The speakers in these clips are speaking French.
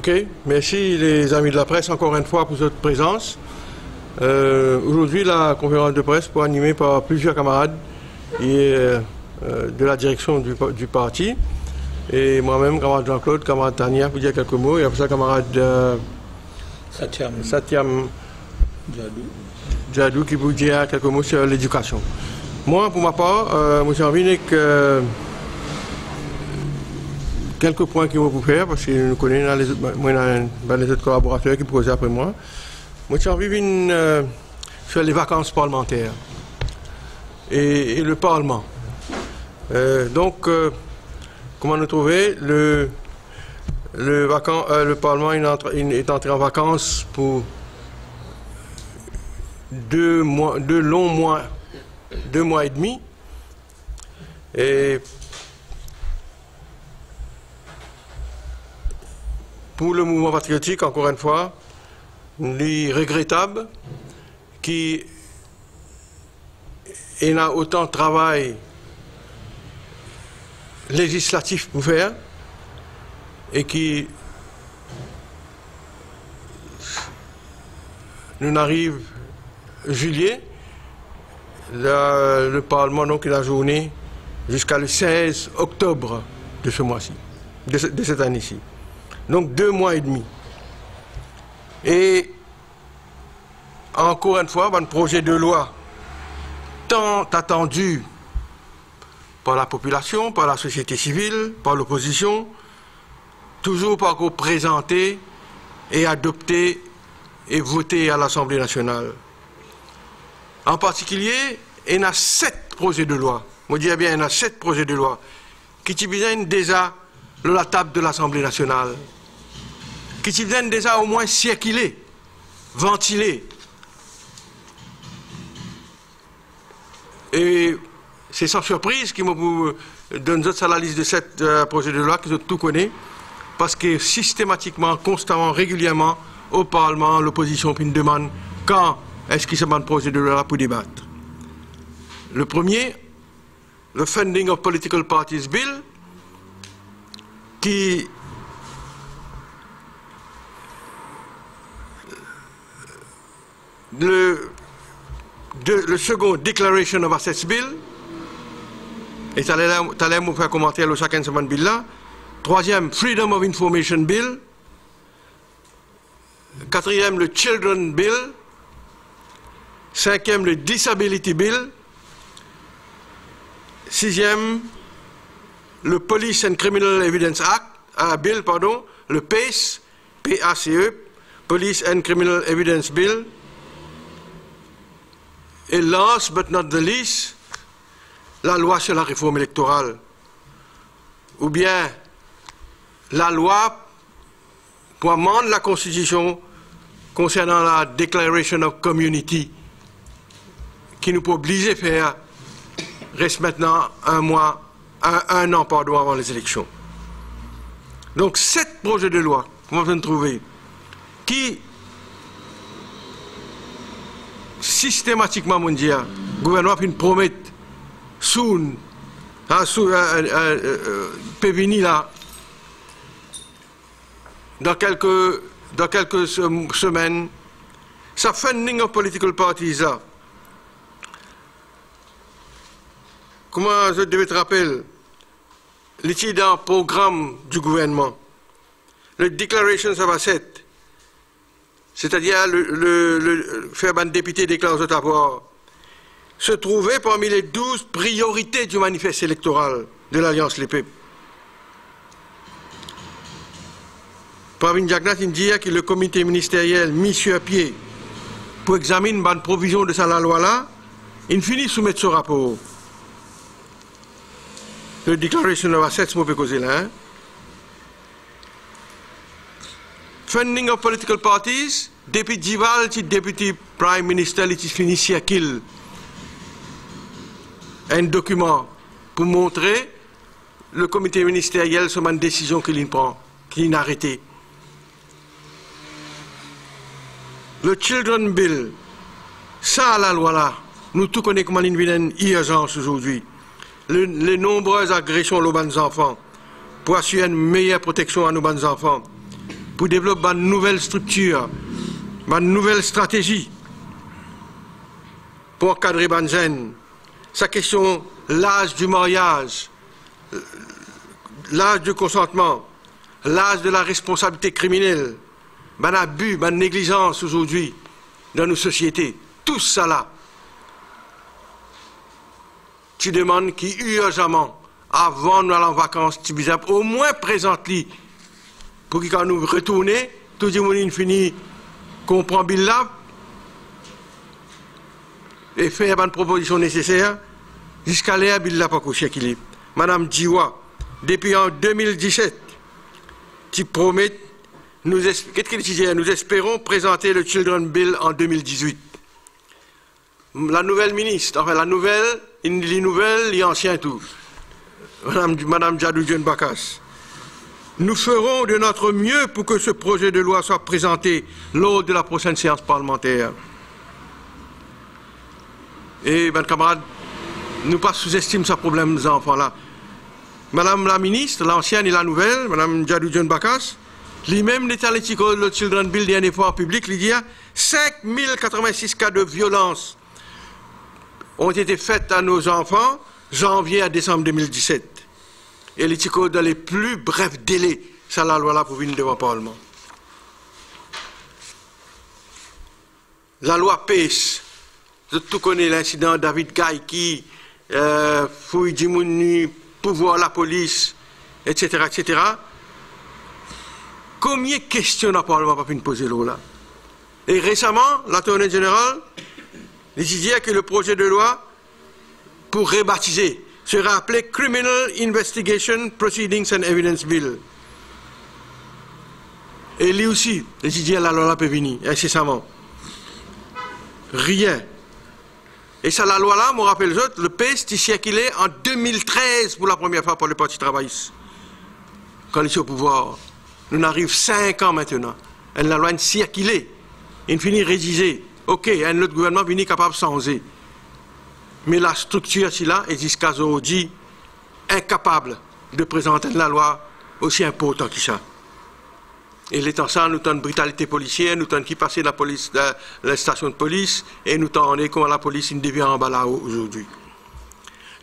Ok, merci les amis de la presse encore une fois pour votre présence. Aujourd'hui, la conférence de presse pour animée par plusieurs camarades de la direction du parti. Et moi-même, camarade Jean-Claude, camarade Tania, pour dire quelques mots. Et après ça, camarade Satyam Djadou qui vous dire quelques mots sur l'éducation. Moi, pour ma part, j'ai envie que quelques points qui vont vous faire, parce que nous connaissons les autres collaborateurs qui posent après moi. Moi, j'ai envie sur les vacances parlementaires et le Parlement. Comment nous trouver le Parlement est entré en vacances pour 2 longs mois, 2 mois et demi. Et pour le mouvement patriotique, encore une fois, il est regrettable qu'il a autant de travail législatif pour faire et qui nous arrive juillet, le Parlement, donc la journée jusqu'à le 16 octobre de ce mois-ci, de cette année-ci. Donc 2 mois et demi. Et encore une fois, un projet de loi tant attendu par la population, par la société civile, par l'opposition, toujours pas présenté et adopté et voté à l'Assemblée nationale. En particulier, il y a 7 projets de loi. Je dis bien, il y a 7 projets de loi qui viennent déjà de la table de l'Assemblée nationale, qui viennent déjà au moins circuler, ventiler. Et c'est sans surprise qu'ils me donnent ça la liste de 7 projets de loi que tout connaît, parce que systématiquement, constamment, régulièrement, au Parlement, l'opposition puis une demande quand est-ce qu'il se met un projet de loi pour débattre. Le premier, le Funding of Political Parties Bill, qui le second, Declaration of Assets Bill, et tu allais me faire commenter le chacun de ce bill là. Troisième, Freedom of Information Bill. Quatrième, le Children Bill. Cinquième, le Disability Bill. Sixième, le Police and Criminal Evidence Bill, le PACE, P-A-C-E, Police and Criminal Evidence Bill. Et last but not the least, la loi sur la réforme électorale, ou bien la loi pour amender la Constitution concernant la Declaration of Community, qui nous peut obliger à faire, reste maintenant un an avant les élections. Donc 7 projets de loi qu'on vient de trouver, qui systématiquement, mon Dieu, le gouvernement a promet soon, peut venir là, dans quelques semaines, ça funding of political parties là. Comment je devais te rappeler, l'étude d'un programme du gouvernement, le Declaration of Assets, c'est-à-dire le faire un député déclare aux avoir, se trouvait parmi les 12 priorités du manifeste électoral de l'Alliance Les Peuples. Pravin Jagnat dit que le comité ministériel mis sur pied pour examiner une provision de la loi-là, il finit de soumettre ce rapport. Le Declaration of Assets, je peux causer là. Hein? Funding of political parties, depuis Dival, député Prime Minister, il finit circuler un document pour montrer le comité ministériel sur une décision qu'il prend, qu'il a arrêtée. Le Children Bill, ça, la loi là, nous tous connaissons comment il y a une urgence aujourd'hui. Les nombreuses agressions aux bonnes enfants, pour assurer une meilleure protection à nos bonnes enfants. pour développer une nouvelle structure, une nouvelle stratégie pour encadrer les jeunes. Sa question, l'âge du mariage, l'âge du consentement, l'âge de la responsabilité criminelle, l'abus, la négligence aujourd'hui dans nos sociétés, tout ça là. Tu demandes qui urgemment, avant de nous aller en vacances, au moins présente-lui, pour qu'il quand nous retourner, tout le monde finit, comprend bien là, et faire une proposition nécessaire, jusqu'à l'air, il n'a pas couché équilibre. Madame Djiwa, depuis en 2017, tu promets, nous espérons présenter le Children Bill en 2018. La nouvelle ministre, enfin la nouvelle, les nouvelles, les anciens tout. Madame Djadou John Bakas. Nous ferons de notre mieux pour que ce projet de loi soit présenté lors de la prochaine séance parlementaire. Et, mes camarades, nous pas sous-estime ce problème des enfants-là. Madame la ministre, l'ancienne et la nouvelle, Madame Djadou John Bakas, lui-même, l'État le Children Bill dernière fois en public, il dit 5086 cas de violence ont été faits à nos enfants, janvier à décembre 2017. Et les TICO dans les plus brefs délais, ça la loi là pour venir devant le Parlement. La loi PES, tout connaît l'incident David Gaye qui fouille Djimouni, pouvoir la police, etc., etc. Combien de questions dans le Parlement pas pu poser là? Et récemment, l'Attorney General disait que le projet de loi pour rebaptiser sera appelé Criminal Investigation Proceedings and Evidence Bill. Et lui aussi, il dit la loi peut venir incessamment. Rien. Et ça, la loi là, je me rappelle les autres, le PES est circulé en 2013 pour la première fois par le Parti travailliste. Quand il est au pouvoir. Nous arrivons 5 ans maintenant. Elle la loi est circulée. Il finit rédigée. Ok, un autre gouvernement finit capable de changer. Mais la structure, si là, est jusqu'à aujourd'hui incapable de présenter la loi aussi importante que ça. Et l'étant ça, nous avons une brutalité policière, nous avons qui passer la police, la station de police, et nous avons comment la police devient en bas là aujourd'hui.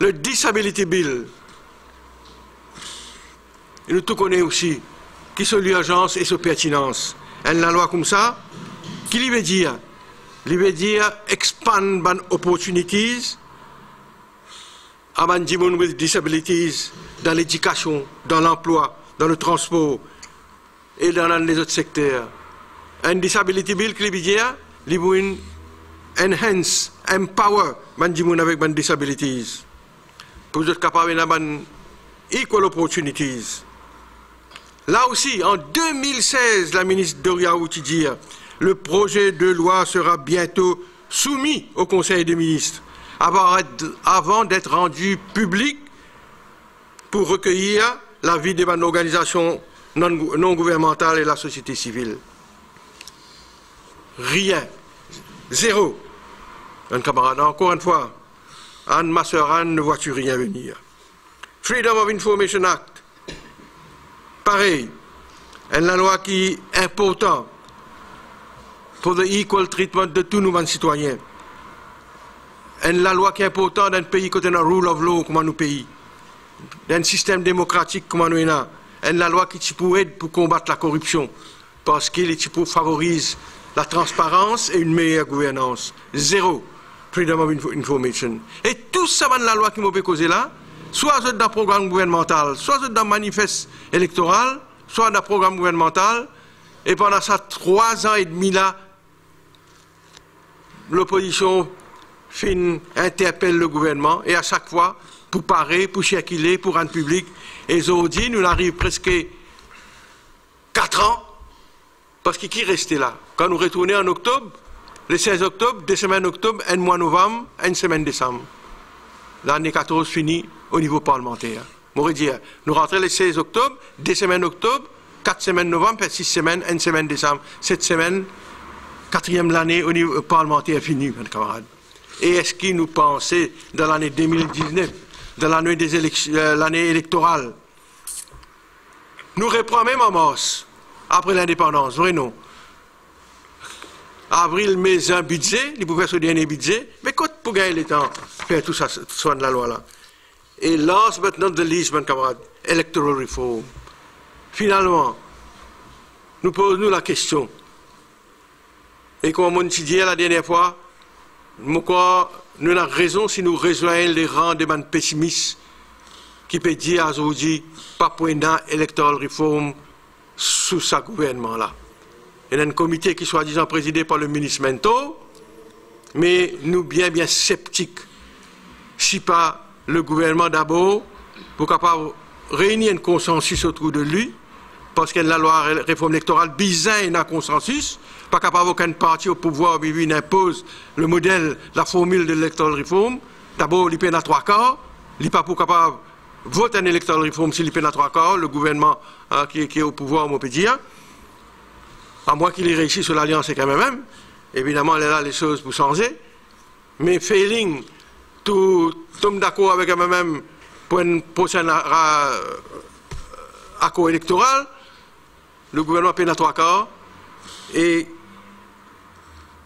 Le Disability Bill, nous tout connaissons aussi, qui sont l'urgence et sa pertinence. Et la loi comme ça, qui lui veut dire? Il veut dire expand ban opportunities à ban with disabilities dans l'éducation, dans l'emploi, dans le transport et dans les autres secteurs. Un disability bill qui veut dire il veut enhance, empower ban avec ban disabilities pour être capable de ban equal opportunities. Là aussi, en 2016, la ministre Doria Outi dit le projet de loi sera bientôt soumis au Conseil des ministres avant d'être rendu public pour recueillir l'avis des organisations non gouvernementales et la société civile. Rien. Zéro. Un camarade, encore une fois, Anne, ma soeur Anne, ne vois-tu rien venir. Freedom of Information Act. Pareil. La loi qui est importante pour le equal treatment de tous nos citoyens. La loi qui est importante dans un pays qui a un rule of law comme nos pays. Dans un système démocratique comme nous avons. La loi qui peut aider pour combattre la corruption. Parce qu'il favorise la transparence et une meilleure gouvernance. Zéro. Freedom of Information. Et tout ça, la loi qui m'a causé là, soit dans le programme gouvernemental, soit dans le manifeste électoral, soit dans le programme gouvernemental. Et pendant ça, 3 ans et demi là, l'opposition interpelle le gouvernement et à chaque fois, pour parer, pour circuler, pour rendre public. Et aujourd'hui, nous arrivons presque 4 ans, parce que qui restait là? Quand nous retournons en octobre, le 16 octobre, 2 semaines octobre, 1 mois novembre, 1 semaine décembre. L'année 14 finie au niveau parlementaire. On dire, nous rentrons le 16 octobre, 2 semaines octobre, 4 semaines novembre, 6 semaines, 1 semaine décembre. 7 semaines, 4e l'année au niveau parlementaire finie, mes camarades. Et est-ce qu'ils nous pensaient dans l'année 2019, dans l'année l'année électorale, nous reprend même en mars, après l'indépendance, vrai non? Avril, mai, un budget, il pouvait se dernier budget, mais quand pour gagner le temps, faire tout ça, soit de la loi là. Et last but not the least, mon camarade, electoral reform. Finalement, nous posons la question. Et comme on dit la dernière fois, nous avons raison si nous rejoignons les rangs des pessimistes qui peuvent dire aujourd'hui, pas pour d'un electoral reform sous ce gouvernement-là. Il y a un comité qui soit disant présidé par le ministre Mento, mais nous bien sceptiques. Si pas le gouvernement d'abord, pour capable réunir un consensus autour de lui, parce que la loi réforme électorale bizarre un consensus, pas capable aucun parti au pouvoir il impose le modèle, la formule de l'électoral reform. D'abord, il peine à 3/4, il n'est pas pour capable voter un électoral reform s'il peine à 3/4, le gouvernement qui est au pouvoir, on peut dire. À moins qu'il ait réussi sur l'alliance et quand même, évidemment, là, les choses pour changer. Mais failing, tout tombe d'accord avec même pour un prochain accord électoral, le gouvernement peine à 3/4 et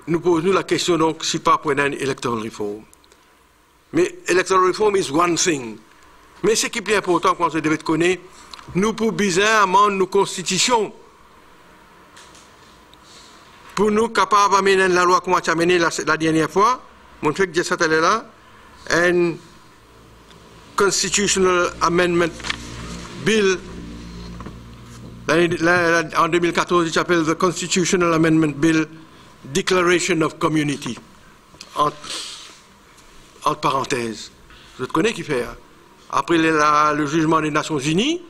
nous posons la question donc si pas pour un electoral reform. Mais electoral reform is one thing. Mais ce qui est plus important quand on devait connaître, nous pour bizarre amender nos constitutions. Pour nous capables d'amener la loi qu'on a amenée la dernière fois, mon fait que ça est là, un constitutional amendment bill, en 2014, il s'appelle the Constitutional Amendment Bill Declaration of Community, entre parenthèses. Vous connaissez qui fait. Après le jugement des Nations Unies,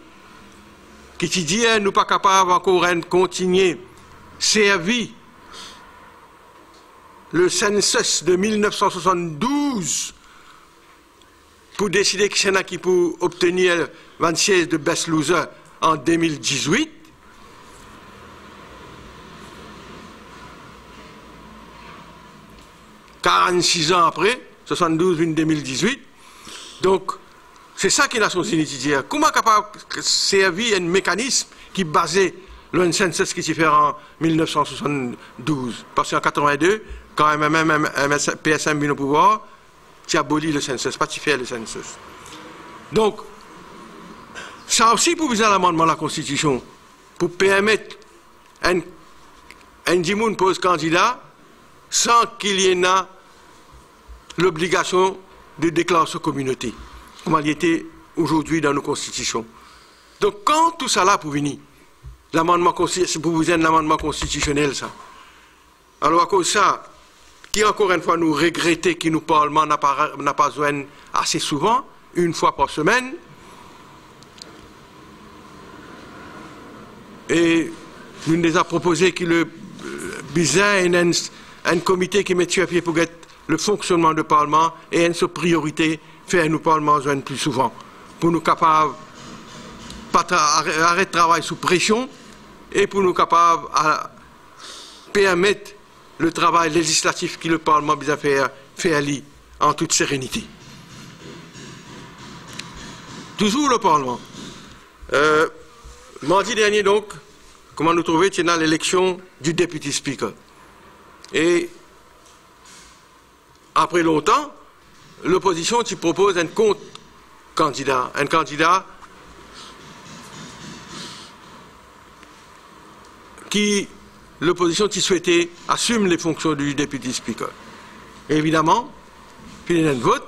qui dit nous ne sommes pas capables encore de continuer servir le census de 1972 pour décider que c'est qui pour obtenir 26 de best loser en 2018. « 46 ans après, 72 en 2018. Donc, c'est ça que les Nations Unies disent. Comment capable de servir un mécanisme qui est basé sur un census qui s'est fait en 1972? Parce qu'en 82, quand même PSM vient au pouvoir, tu abolis le census, pas tu fais le census. Donc, ça aussi pour viser l'amendement de la Constitution, pour permettre un dimoun pose candidat sans qu'il y ait l'obligation de déclarer sa communauté, comme il était aujourd'hui dans nos constitutions. Donc, quand tout ça là pour venir, l'amendement c'est pour vous l'amendement constitutionnel, ça. Alors, à cause de ça, qui encore une fois nous regretter que nous Parlement n'a pas besoin assez souvent, une fois par semaine, et nous nous avons proposé que le bizarre un comité qui met sur pied pour être le fonctionnement du Parlement et une priorité faire nous Parlement besoin plus souvent pour nous capables arrêter de travail sous pression et pour nous capables permettre le travail législatif que le Parlement a fait aller en toute sérénité. Toujours le Parlement. Mardi dernier, donc, comment nous trouver, c'est l'élection du Deputy Speaker. Et après longtemps, l'opposition qui propose un contre-candidat, un candidat qui, l'opposition qui souhaitait assume les fonctions du Deputy Speaker. Et évidemment, puis il y a un vote,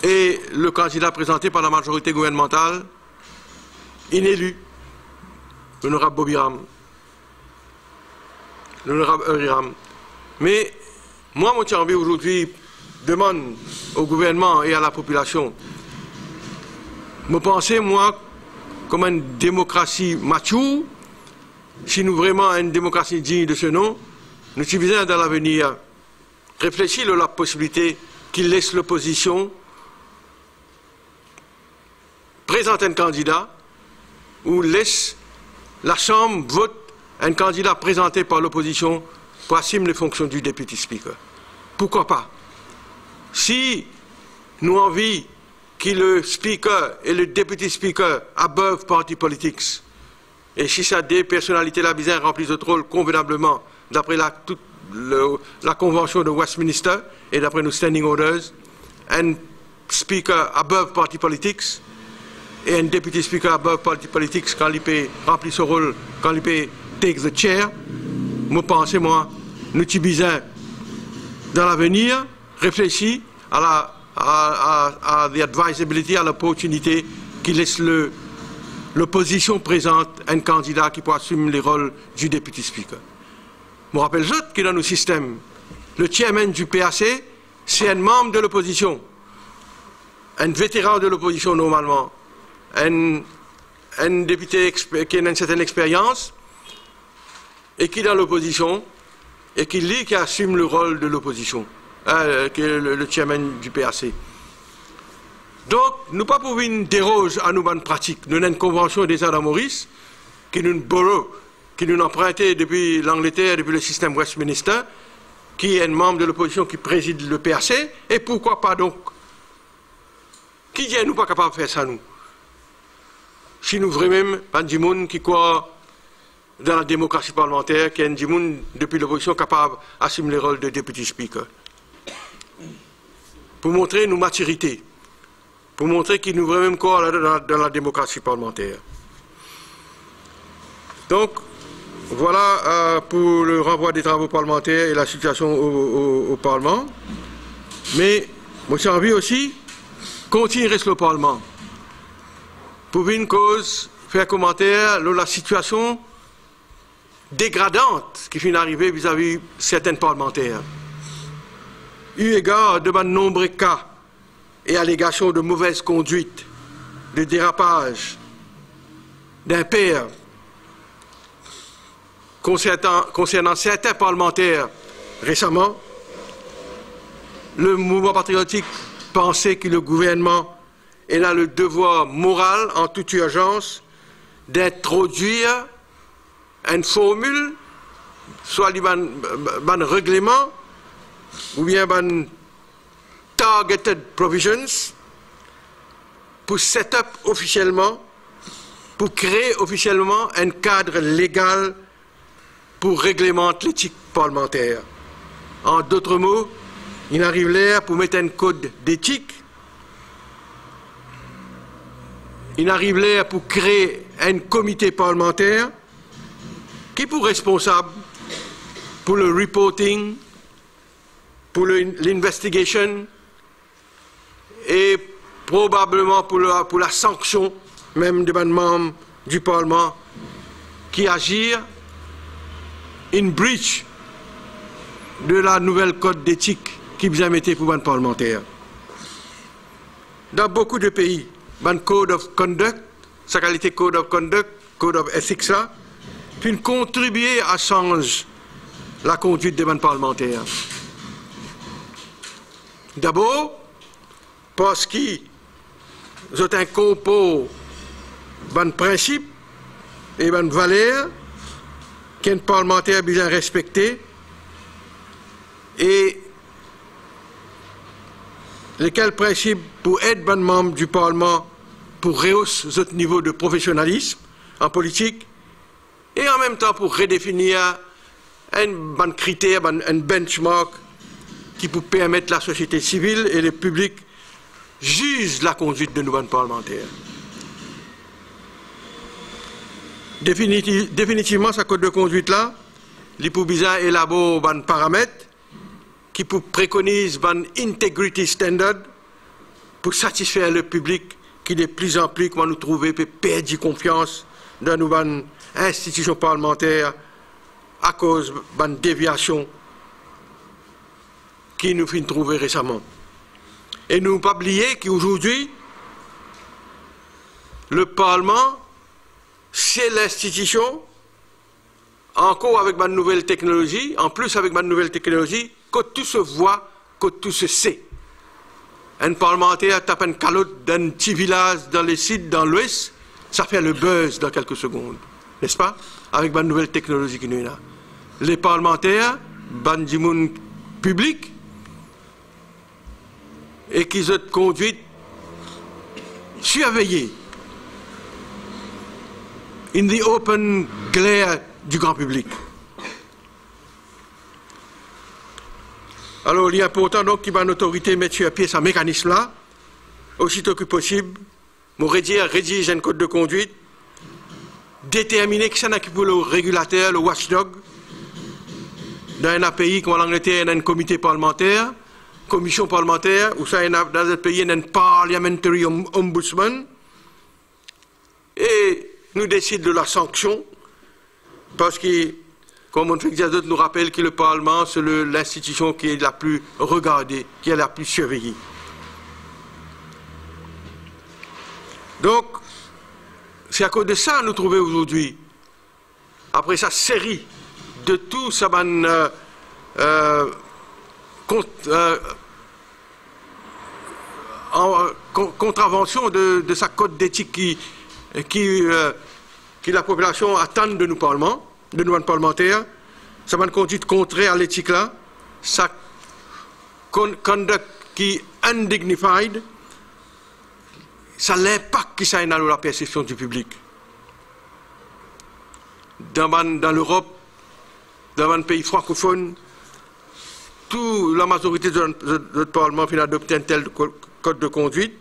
et le candidat présenté par la majorité gouvernementale, inélu, l'honorable Bobiram, l'honorable Euriram. Mais moi, mon envie aujourd'hui demande au gouvernement et à la population, me penser, moi, comme une démocratie mature, si nous vraiment une démocratie digne de ce nom, nous utilisons dans l'avenir réfléchir à la possibilité qu'il laisse l'opposition présenter un candidat ou laisse la Chambre vote un candidat présenté par l'opposition pour assumer les fonctions du Deputy Speaker. Pourquoi pas? Si nous avons envie que le Speaker et le Deputy Speaker above party politics, Et si ça des personnalités là bien remplissent notre rôle convenablement, d'après la convention de Westminster et d'après nos standing orders, un speaker above party politics et un deputy speaker above party politics quand il peut remplir ce rôle, quand il peut take the chair, moi pensez moi, nous sommes besoin dans l'avenir réfléchir à the advisability, à l'opportunité qui laisse l'opposition présente un candidat qui peut assumer le rôle du deputy speaker. Je me rappelle juste que dans nos systèmes, le chairman du PAC, c'est un membre de l'opposition, un vétéran de l'opposition normalement, un député qui a une certaine expérience et qui est dans l'opposition et qui assume le rôle de l'opposition, qui est le chairman du PAC. Donc, nous pas pour une déroge à nos bonnes pratiques. Nous avons une convention des États Maurice qui nous emprunté depuis l'Angleterre, depuis le système Westminster, qui est un membre de l'opposition qui préside le PAC, et pourquoi pas donc? Qui dit nous pas capables de faire ça, nous? Si nous vraiment, pas du monde qui croit dans la démocratie parlementaire, qui est un monde depuis l'opposition capable d'assumer le rôle de deputy speaker. Pour montrer nos maturités, pour montrer qu'il nous vraiment croit dans la démocratie parlementaire. Donc, voilà pour le renvoi des travaux parlementaires et la situation au Parlement. Mais, moi j'ai envie aussi, continuer reste le Parlement. Pour une cause, faire commentaire sur la situation dégradante qui finit d'arriver vis-à-vis certains parlementaires. Eu égard de nombreux cas et allégations de mauvaise conduite, de dérapage, d'impair concernant certains parlementaires récemment, le mouvement patriotique pensait que le gouvernement a le devoir moral, en toute urgence, d'introduire une formule, soit un règlement, ou bien un targeted provisions, pour set up officiellement, pour créer officiellement un cadre légal pour réglementer l'éthique parlementaire. En d'autres mots, il arrive l'air pour mettre un code d'éthique, il arrive l'air pour créer un comité parlementaire qui est pour responsable pour le reporting, pour l'investigation et probablement pour la sanction même des membres du Parlement qui agissent in breach de la nouvelle code d'éthique qui vous a mis pour les parlementaires. Dans beaucoup de pays, le code of conduct, sa qualité code of conduct, code of ethics là, puis contribuer à changer la conduite des parlementaires. D'abord, parce qu'ils ont un compo de principes et de valeurs qu'un parlementaire a besoin de respecter et lesquels principes pour être un membre du Parlement pour rehausser notre niveau de professionnalisme en politique et en même temps pour redéfinir un bon critère, un benchmark qui peut permettre la société civile et le public juge la conduite de nos parlementaires. Définitivement, ce code de conduite-là, il peut bien élaborer un paramètre qui peut préconiser un integrity standard pour satisfaire le public qui de plus en plus, comment nous trouver, peut perdre confiance dans nos institutions parlementaires à cause d'une déviation qui nous finit trouver récemment. Et nous ne pas oublier qu'aujourd'hui, le Parlement, c'est l'institution, encore avec ma nouvelle technologie, en plus avec ma nouvelle technologie, que tout se voit, que tout se sait. Un parlementaire tape une calotte d'un petit village dans les sites dans l'Ouest, ça fait le buzz dans quelques secondes, n'est-ce pas? Avec ma nouvelle technologie qui nous est là. Les parlementaires, du monde public, et qui ont conduite surveillée, in the open glare du grand public. Alors, il est important donc qu'il y ait une autorité mettre sur pied ce mécanisme-là, aussitôt que possible, pour rédiger un code de conduite, déterminer qui c'est pour le régulateur, le watchdog. Dans un pays comme l'Angleterre, il y a un comité parlementaire, commission parlementaire, ou ça, dans un pays, il y a un parliamentary ombudsman, et nous décidons de la sanction, parce que, comme on fait que nous rappelle que le Parlement, c'est l'institution qui est la plus regardée, qui est la plus surveillée. Donc, c'est à cause de ça que nous trouvons aujourd'hui, après sa série de tout ça, contravention de sa code d'éthique qui la population attend de nous parlementaires, ça va une conduite contraire à l'éthique là, sa conduite qui est undignified, ça l'impact qui ça a dans la perception du public. Dans l'Europe, dans un pays francophone, la majorité de notre Parlement vient d'adopter un tel code de conduite.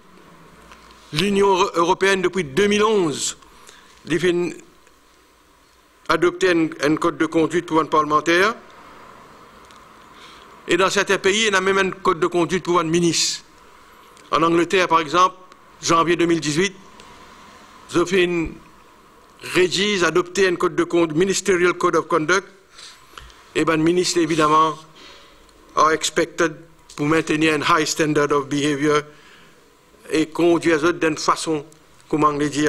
L'Union européenne, depuis 2011, a adopté un code de conduite pour un parlementaire. Et dans certains pays, il y a même un code de conduite pour un ministre. En Angleterre, par exemple, janvier 2018, Zofin Régis a adopté un code de conduite, Ministerial Code of Conduct, et le ministre, évidemment, are expected pour maintenir un high standard of behavior et conduire les autres d'une façon, comment on dit,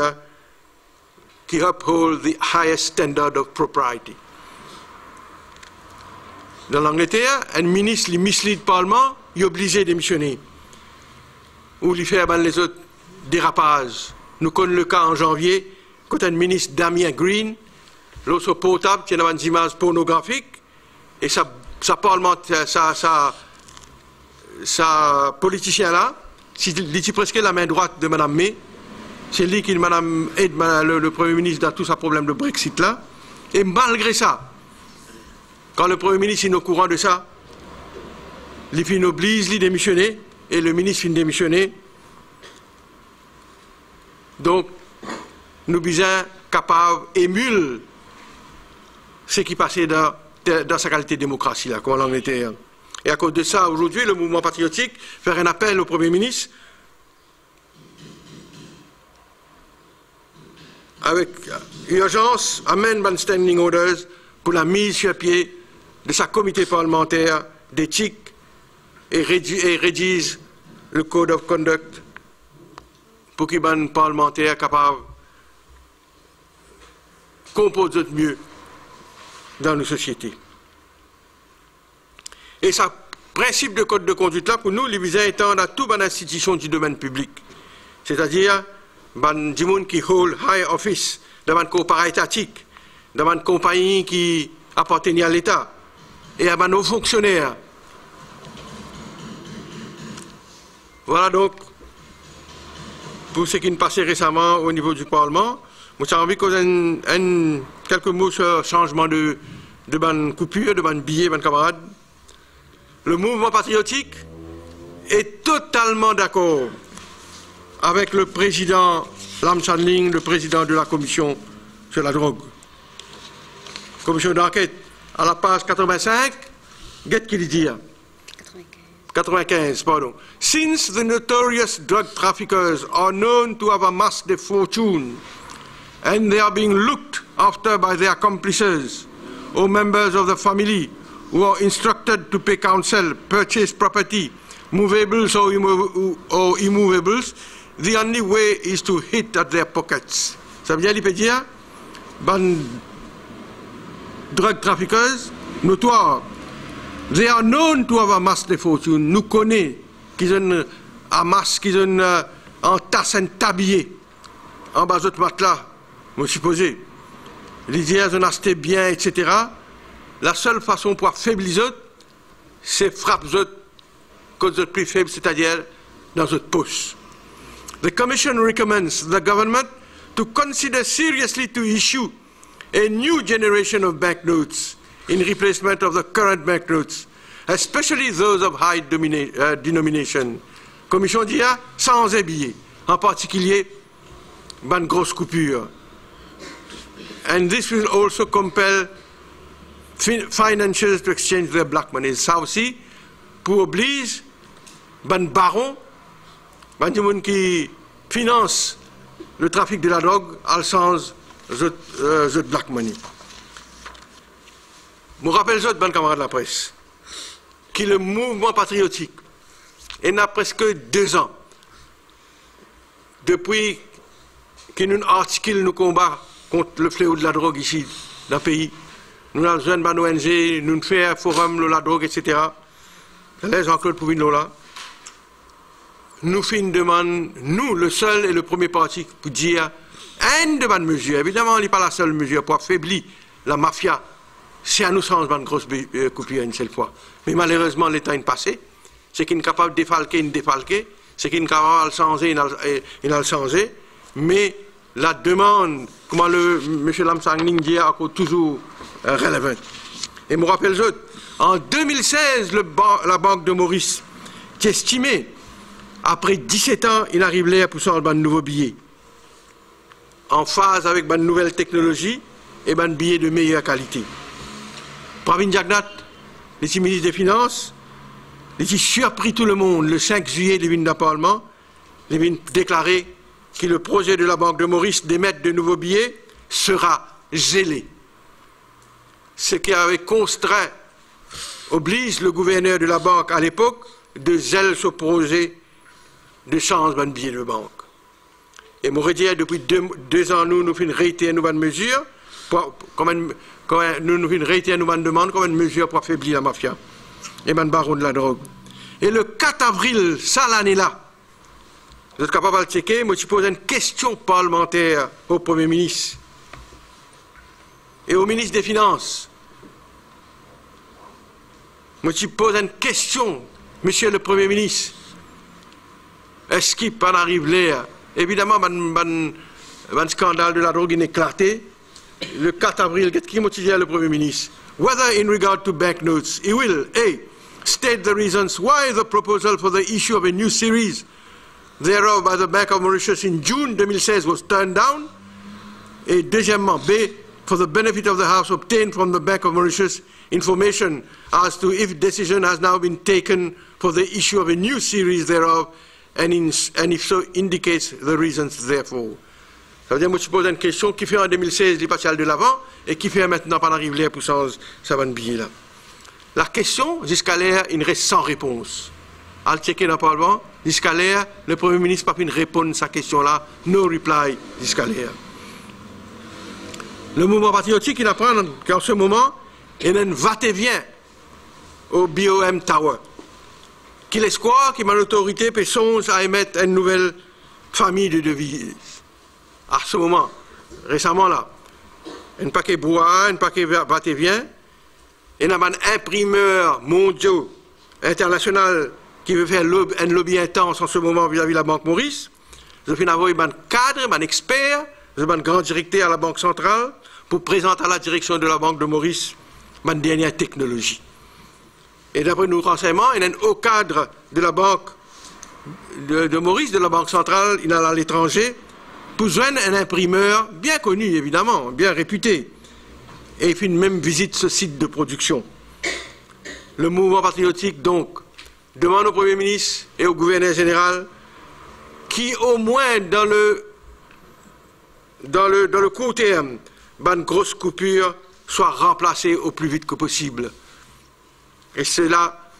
qui uphold the highest standard of propriety. Dans l'Angleterre, un ministre qui mislead le Parlement, il est obligé de démissionner. Ou il fait les autres dérapages. Nous connaissons le cas en janvier, quand un ministre Damien Green, l'autre portable, qui a des images pornographiques, et sa politicien là, il est presque la main droite de Mme May, c'est lui qui aide le Premier ministre dans tout ce problème de Brexit là, et malgré ça, quand le Premier ministre est au courant de ça, il oblige de démissionner, et le ministre finit de démissionner. Donc, nous sommes capables d'émuler ce qui passait dans sa qualité de démocratie, là, comme en Angleterre. Et à cause de ça, aujourd'hui, le mouvement patriotique fait un appel au Premier ministre avec urgence, amend standing orders pour la mise sur pied de sa comité parlementaire d'éthique et rédige le Code of Conduct pour qu'il y ait un parlementaire capable de composer mieux dans nos sociétés. Et ce principe de code de conduite là, pour nous, les visins étendent à toute institution du domaine public. C'est-à-dire, des gens qui hold high office dans un corps étatique, dans une compagnie qui appartient à l'État, et à nos fonctionnaires. Voilà donc, pour ce qui nous passait récemment au niveau du Parlement, moi j'ai envie qu'on ait quelques mots sur le changement de coupure, de billet, camarades. Le mouvement patriotique est totalement d'accord avec le président Lam Chanling, le président de la commission sur la drogue. Commission d'enquête, à la page 85, qu'est-ce qu'il dit? 95, pardon. Since the notorious drug traffickers are known to have amassed a fortune and they are being looked after by their accomplices or members of the family who are instructed to pay counsel, purchase property, movables or immovables, the only way is to hit at their pockets. Ça veut dire, drug traffickers notoires, they are known to have amassed a fortune. Nous connaissons qu'ils ont amassé, qu'ils ont entassé un tablier en bas de matelas, je suppose. Les gens ont acheté bien, etc. La seule façon pour affaiblir les autres, c'est frapper les autres quand ils sont plus faibles, c'est-à-dire dans notre poche. The Commission recommends the government to consider seriously to issue a new generation of banknotes in replacement of the current banknotes, especially those of high denomination. Commission dit sans un billet, en particulier ban grosse coupure. And this will also compel financiers to exchange their black money. Ça aussi, pour oblige ban baron, ban du monde qui finance le trafic de la drogue à sens de black money. Je me rappelle autres ban camarades de la presse, qui le mouvement patriotique, et n'a presque 2 ans, depuis que nous articulons nos combats contre le fléau de la drogue ici, dans le pays. Nous avons besoin de ONG, nous faisons un forum de la drogue, etc. Les Jean-Claude Pouvin là. Nous faisons une demande, nous, le seul et le premier parti, pour dire une de bonnes mesures. Évidemment, ce n'est pas la seule mesure pour affaiblir la mafia. C'est à nous changer une grosse coupure une seule fois. Mais malheureusement, l'État est passé. C'est qu'il est capable de défalquer, il défalquer. C'est qu'il est capable de changer, il a changé. Mais la demande, comment le M. Lamsang Ning dit, est encore toujours relevante. Et je me rappelle, en 2016, la Banque de Maurice, qui estimait, après 17 ans, il arrive à pousser un nouveau billet, en phase avec une nouvelle technologie et un billet de meilleure qualité. Pravin Jagnat, le ministre des Finances, il a surpris tout le monde le 5 juillet, il vient dans le Parlement, il vient déclarer que le projet de la Banque de Maurice d'émettre de nouveaux billets sera gelé. Ce qui avait contraint, oblige le gouverneur de la banque à l'époque de geler ce projet de changement de billets de banque. Et je dit, depuis 2 ans, nous faisons réitérer une nouvelle mesure, nous réitérons une nouvelle demande comme une mesure pour affaiblir la mafia et le baron de la drogue. Et le 4 avril, ça l'année-là, vous êtes capable de le checker, moi je pose une question parlementaire au Premier ministre et au ministre des Finances. Moi je pose une question, Monsieur le Premier ministre. Est-ce qu'il peut en arriver là? Évidemment, un scandale de la drogue est éclaté. Le 4 avril, qu'est-ce qui motive le Premier ministre? Whether in regard to banknotes, he will, A, state the reasons why the proposal for the issue of a new series thereof by the Bank of Mauritius in June 2016 was turned down. Et deuxièmement, B, for the benefit of the House, obtained from the Bank of Mauritius information as to if decision has now been taken for the issue of a new series thereof, and if so, indicates the reasons therefore. Ça veut dire, moi, je pose une question qui fait en 2016 les partiels de l'avant et qui fait maintenant par arriver pour ça va billet là. La question, jusqu'à l'air, il reste sans réponse. À le checker dans le Parlement, jusqu'à l'air, le Premier ministre n'a pas pu répondre à sa question-là, no reply jusqu'à l'air. Le mouvement patriotique, il apprend qu'en ce moment, il y a un va-et-vient au BOM Tower. Qu'il espoir qu'il y a l'autorité peut songer à émettre une nouvelle famille de devises. À ce moment, récemment là, un paquet bois, un paquet va-et-vient, et un imprimeur mondial, international, qui veut faire un lobby intense en ce moment vis-à-vis de la Banque Maurice. Je vais avoir un cadre, un expert, un grand directeur à la Banque centrale, pour présenter à la direction de la Banque de Maurice ma dernière technologie. Et d'après nos renseignements, il y a un haut cadre de la Banque de Maurice, de la Banque centrale, il est à l'étranger, pour joindre un imprimeur bien connu, évidemment, bien réputé. Et il fait une même visite ce site de production. Le mouvement patriotique, donc, demande au Premier ministre et au gouverneur général qui, au moins dans le court terme, une grosse coupure soit remplacée au plus vite que possible. Et cela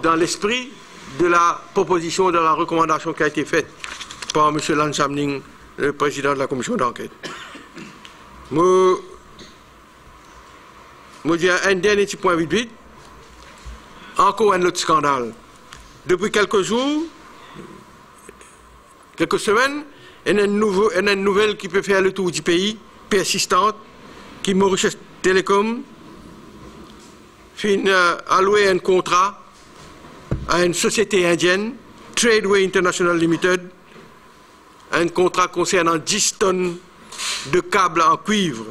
dans l'esprit de la proposition, de la recommandation qui a été faite par M. Lamsang Ning, le président de la commission d'enquête. Moi, dis un dernier petit point vite. Encore un autre scandale. Depuis quelques jours, quelques semaines, il y a une nouvelle qui peut faire le tour du pays, persistante, qui Mauritius Telecom a loué un contrat à une société indienne, Tradeway International Limited, un contrat concernant 10 tonnes de câbles en cuivre.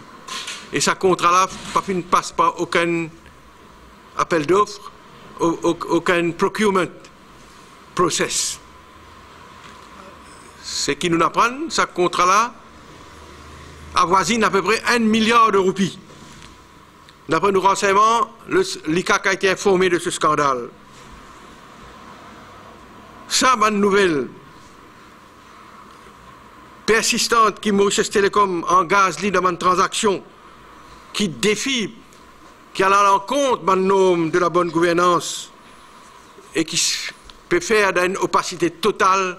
Et ce contrat-là ne passe par aucun appel d'offres, aucun procurement process. Ce qui nous apprend, ce contrat-là avoisine à peu près 1 milliard de roupies. D'après nos renseignements, l'ICAC a été informé de ce scandale. Ça, bonne nouvelle persistante qui Mauritius Telecom engage dans une transaction qui défie, qui a à l'encontre de norme de la bonne gouvernance et qui peut faire d'une opacité totale.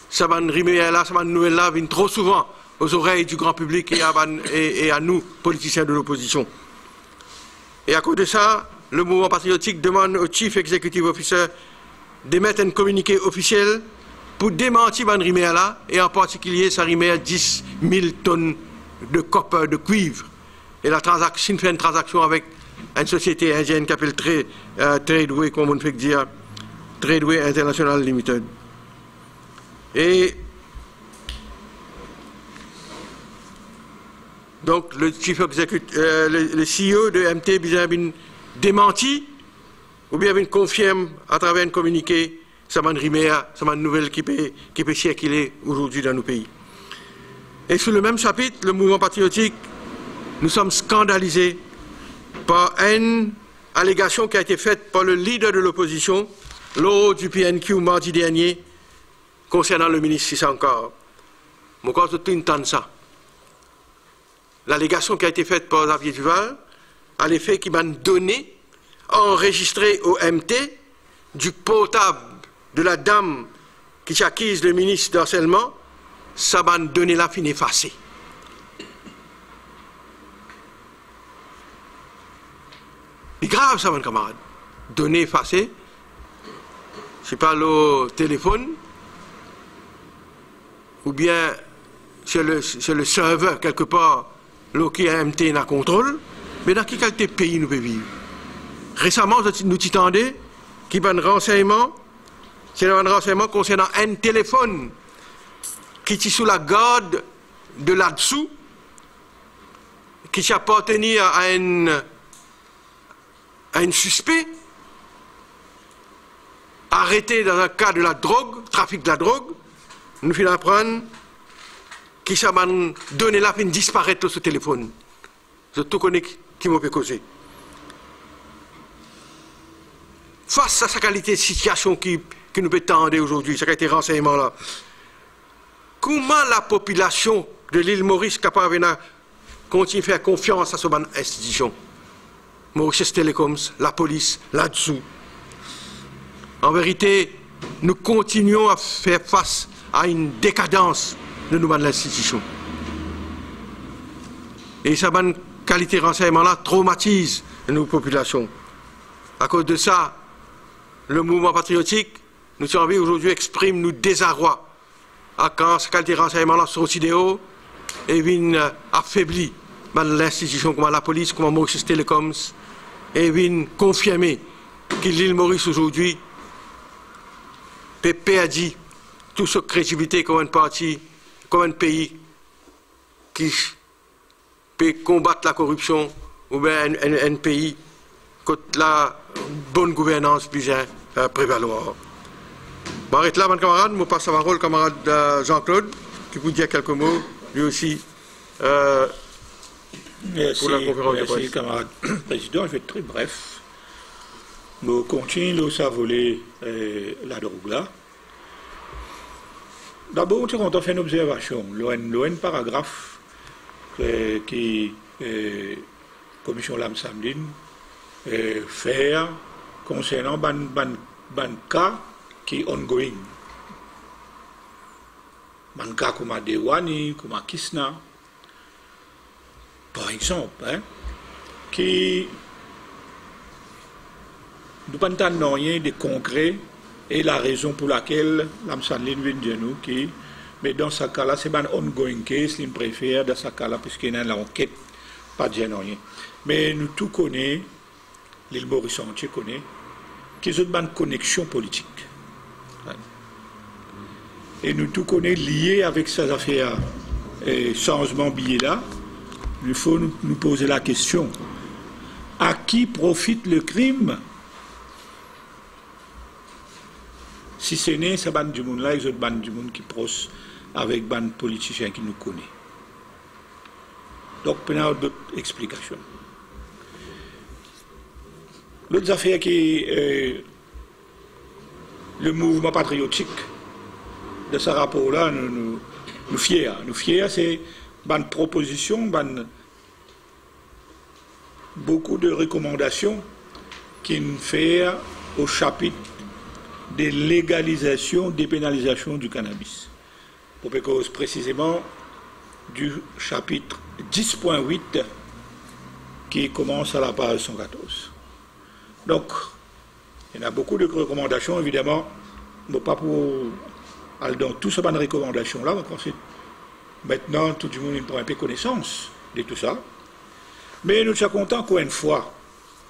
Ça va une nouvelle-là vient trop souvent aux oreilles du grand public et à nous, politiciens de l'opposition. Et à cause de ça, le mouvement patriotique demande au Chief Executive Officer d'émettre un communiqué officiel pour démentir cette rumeur-là, et en particulier sa rumeur 10 000 tonnes de copper, de cuivre. Et la transaction fait une transaction avec une société indienne qui s'appelle Tradeway, comme on fait dire, Tradeway International Limited. Et donc le chief executive, le CEO de MT bien démenti, ou bien confirme à travers un communiqué, ça m'a une nouvelle qui peut circuler aujourd'hui dans nos pays. Et sur le même chapitre, le mouvement patriotique, nous sommes scandalisés par une allégation qui a été faite par le leader de l'opposition lors du PNQ mardi dernier concernant le ministre Sissankar. Mon corps de tout ça. L'allégation qui a été faite par Xavier Duval à l'effet qu'il m'a donné enregistré au MT du portable de la dame qui s'acquise le ministre d'harcèlement, ça m'a donné la fin effacée. C'est grave ça, mon camarade. Données effacées, c'est pas le téléphone, ou bien c'est le serveur quelque part, qui a MT n'a contrôle, mais dans quel pays nous pouvons vivre? Récemment, nous t'entendons qu'il y a un renseignement, c'est un renseignement concernant un téléphone qui est sous la garde de là-dessous, qui appartenait à un suspect arrêté dans un cas de la drogue, trafic de la drogue. Nous finissons apprendre qui ça m'a donné la fin de disparaître ce téléphone. Je tout connais qui m'a fait causer. Face à sa qualité de situation qui nous peut tendre aujourd'hui, cette qualité de renseignement-là, comment la population de l'île Maurice est capable de continuer à faire confiance à cette institution? Mauritius Telecoms, la police, là-dessous. En vérité, nous continuons à faire face à une décadence de l'institution. Et cette qualité de renseignement-là traumatise nos populations. À cause de ça, le mouvement patriotique, nous sommes aujourd'hui exprime nous désarroi à quand cette qualité de renseignement-là sont aussi de haut et vient affaiblir l'institution comme la police, comme Mauritius Telecoms, et vient confirmer que l'île Maurice aujourd'hui peut perdre toute sa crédibilité comme un parti, comme un pays qui peut combattre la corruption ou bien un pays que la bonne gouvernance puisse prévaloir. Je m'arrête là, mon camarade. Je passe la parole au camarade Jean-Claude qui vous dire quelques mots, lui aussi. Merci, merci camarade président. Je vais être très bref. Nous continuons à voler la drogue là. D'abord, on a fait une observation. L'ON paragraphe qui commission Lam Samdine faire concernant ban cas qui est ongoing. Ban cas comme à Dewani, comme à Kisna, par exemple, qui nous n'entendons rien de concret et la raison pour laquelle l'Amsanline vient de nous qui, mais dans ce cas-là, c'est un ongoing case, il préfère dans ce cas-là, puisqu'il y a l'enquête, pas de rien. Mais nous tous connaissons, l'île Maurice entier connaît, qu'ils ont une connexion politique. et nous tout connaissons lié avec ces affaires et changement billet là, il faut nous poser la question, à qui profite le crime si ce n'est ce bande du monde là, les autres bandes du monde qui proche avec bande politiciens qui nous connaissent. Donc, il y a d'autres explications. L'autre affaire qui est le mouvement patriotique de ce rapport-là, nous fiers. Nous fiers, c'est une proposition, beaucoup de recommandations qui nous fait au chapitre de légalisation, dépénalisation du cannabis. Pour cause précisément du chapitre 10.8 qui commence à la page 114. Donc, il y a beaucoup de recommandations, évidemment, mais pas pour aller dans toutes ces bonnes recommandations-là, maintenant, tout le monde prend un peu connaissance de tout ça. Mais nous sommes contents qu'une fois,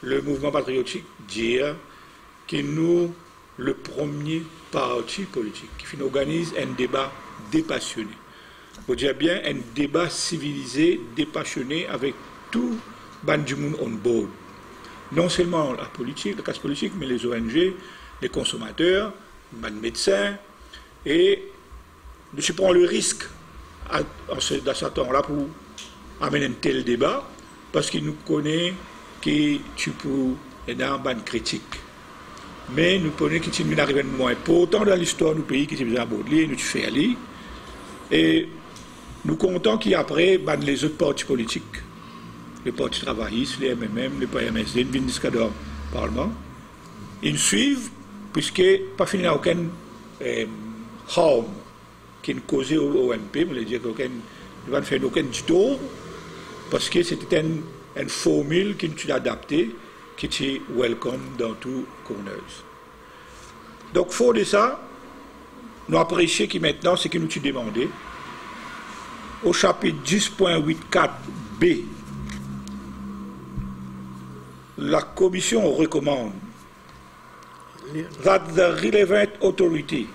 le mouvement patriotique dit que nous, le premier parti politique, qui organise un débat dépassionné. Vous dire bien un débat civilisé, dépassionné, avec tout le monde on board. Non seulement la politique, la classe politique, mais les ONG, les consommateurs, les médecins. Et nous prenons le risque dans ce temps-là pour amener un tel débat, parce qu'il nous connaît que tu peux être une critique. Mais nous connaissons qu'il y a un événement important dans l'histoire du pays qui est besoin d'aborder, nous faisons aller. Et nous comptons qu'après, les autres partis politiques, les partis travaillistes, les MMM, les PMSD, viennent jusqu'à le Parlement, ils suivent, puisque pas fini à aucun harm qui est causé au MP, mais dire qu'il ne va faire aucun tour, parce que c'était une formule qui est adaptée, qui est welcome dans tout corners. Donc, fort de ça, nous apprécions que maintenant, ce que nous avons demandé, au chapitre 10.84b, la Commission recommande that the relevant authority,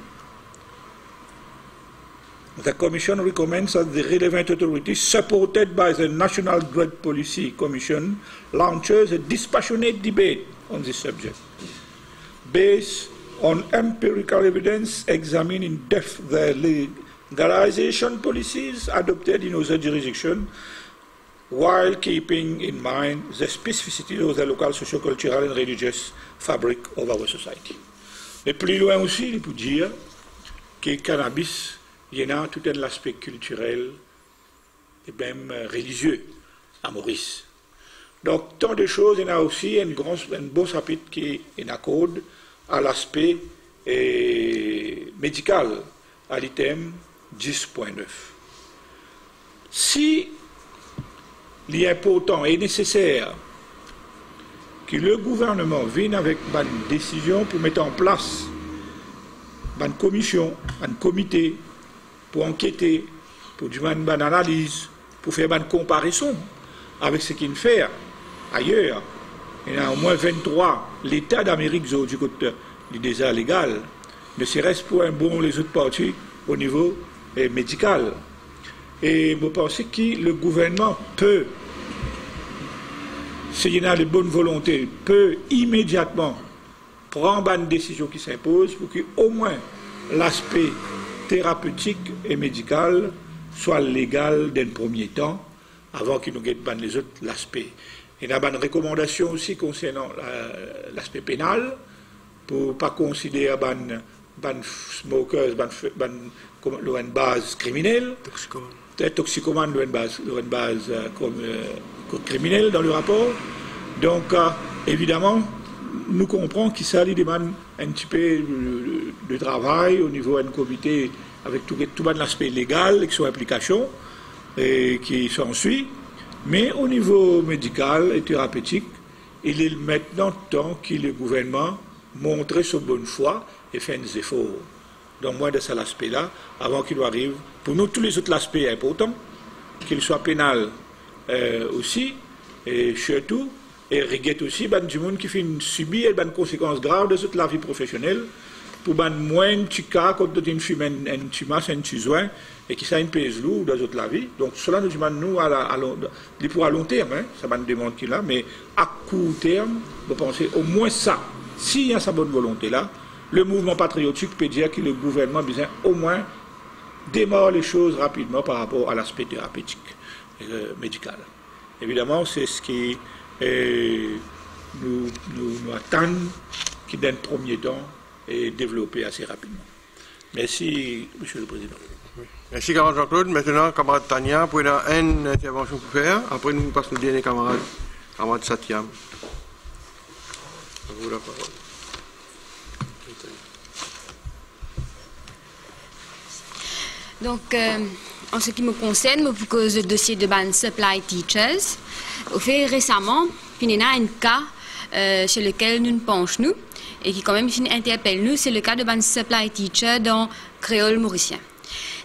the Commission recommends that the relevant authority, supported by the National Drug Policy Commission, launches a dispassionate debate on this subject, based on empirical evidence, examine in depth the legalization policies adopted in other jurisdictions, while keeping in mind the specificity of the local socio-cultural and religious fabric of our society. Mais plus loin aussi, il peut dire que le cannabis, il y a tout un aspect culturel et même religieux à Maurice. Donc, tant de choses, il y a aussi un beau chapitre qui est en accord à l'aspect médical, à l'item 10.9. Si il est important et nécessaire que le gouvernement vienne avec une décision pour mettre en place une commission, un comité pour enquêter, pour faire une analyse, pour faire une comparaison avec ce qu'il fait ailleurs. Il y a au moins 23 l'État d'Amérique du côté du désert légal, ne serait-ce pour un bon les autres parties au niveau médical. Et vous pensez que le gouvernement peut, s'il y a de bonne volonté, peut immédiatement prendre une décision qui s'impose pour qu'au moins l'aspect thérapeutique et médical soit légal d'un premier temps, avant qu'il nous guette les autres l'aspect. Il y a une recommandation aussi concernant l'aspect pénal, pour ne pas considérer les smokers une base criminelle, toxicomane une base criminelle dans le rapport. Donc, évidemment, nous comprenons qu'il s'agit demande un petit peu de travail au niveau d'un comité avec tout l'aspect légal et son application et qui s'ensuit. Mais au niveau médical et thérapeutique, il est maintenant temps que le gouvernement montre sa bonne foi et fait des efforts. Donc, moins de cet aspect-là, avant qu'il arrive, pour nous, tous les autres aspects importants, qu'il soit pénal aussi, et surtout, et regrette aussi, du monde qui subit des conséquences graves de toute la vie professionnelle, pour ban moins un petit cas quand on fume un petit masse, un petit joint, et qui ça une pèse lourd dans toute la vie. Donc cela nous demande nous pour à long terme, hein, ça va nous demander qu'il a, mais à court terme, vous pensez au moins ça. S'il y a sa bonne volonté là, le mouvement patriotique peut dire que le gouvernement besoin au moins démarre les choses rapidement par rapport à l'aspect thérapeutique, médical. Évidemment, c'est ce qui nous attend, qui dans le premier temps est développé assez rapidement. Merci, Monsieur le Président. Merci, camarade Jean-Claude. Maintenant, camarade Tania, pour une intervention pour faire. Après, nous passons au dernier camarade, camarade Satyam. À vous la parole. Donc, en ce qui me concerne, je vous cause le dossier de ban supply teachers. Au fait, récemment, il y a un cas sur lequel nous nous penchons, et qui quand même interpelle nous, c'est le cas de ban supply teacher dans créole mauricien.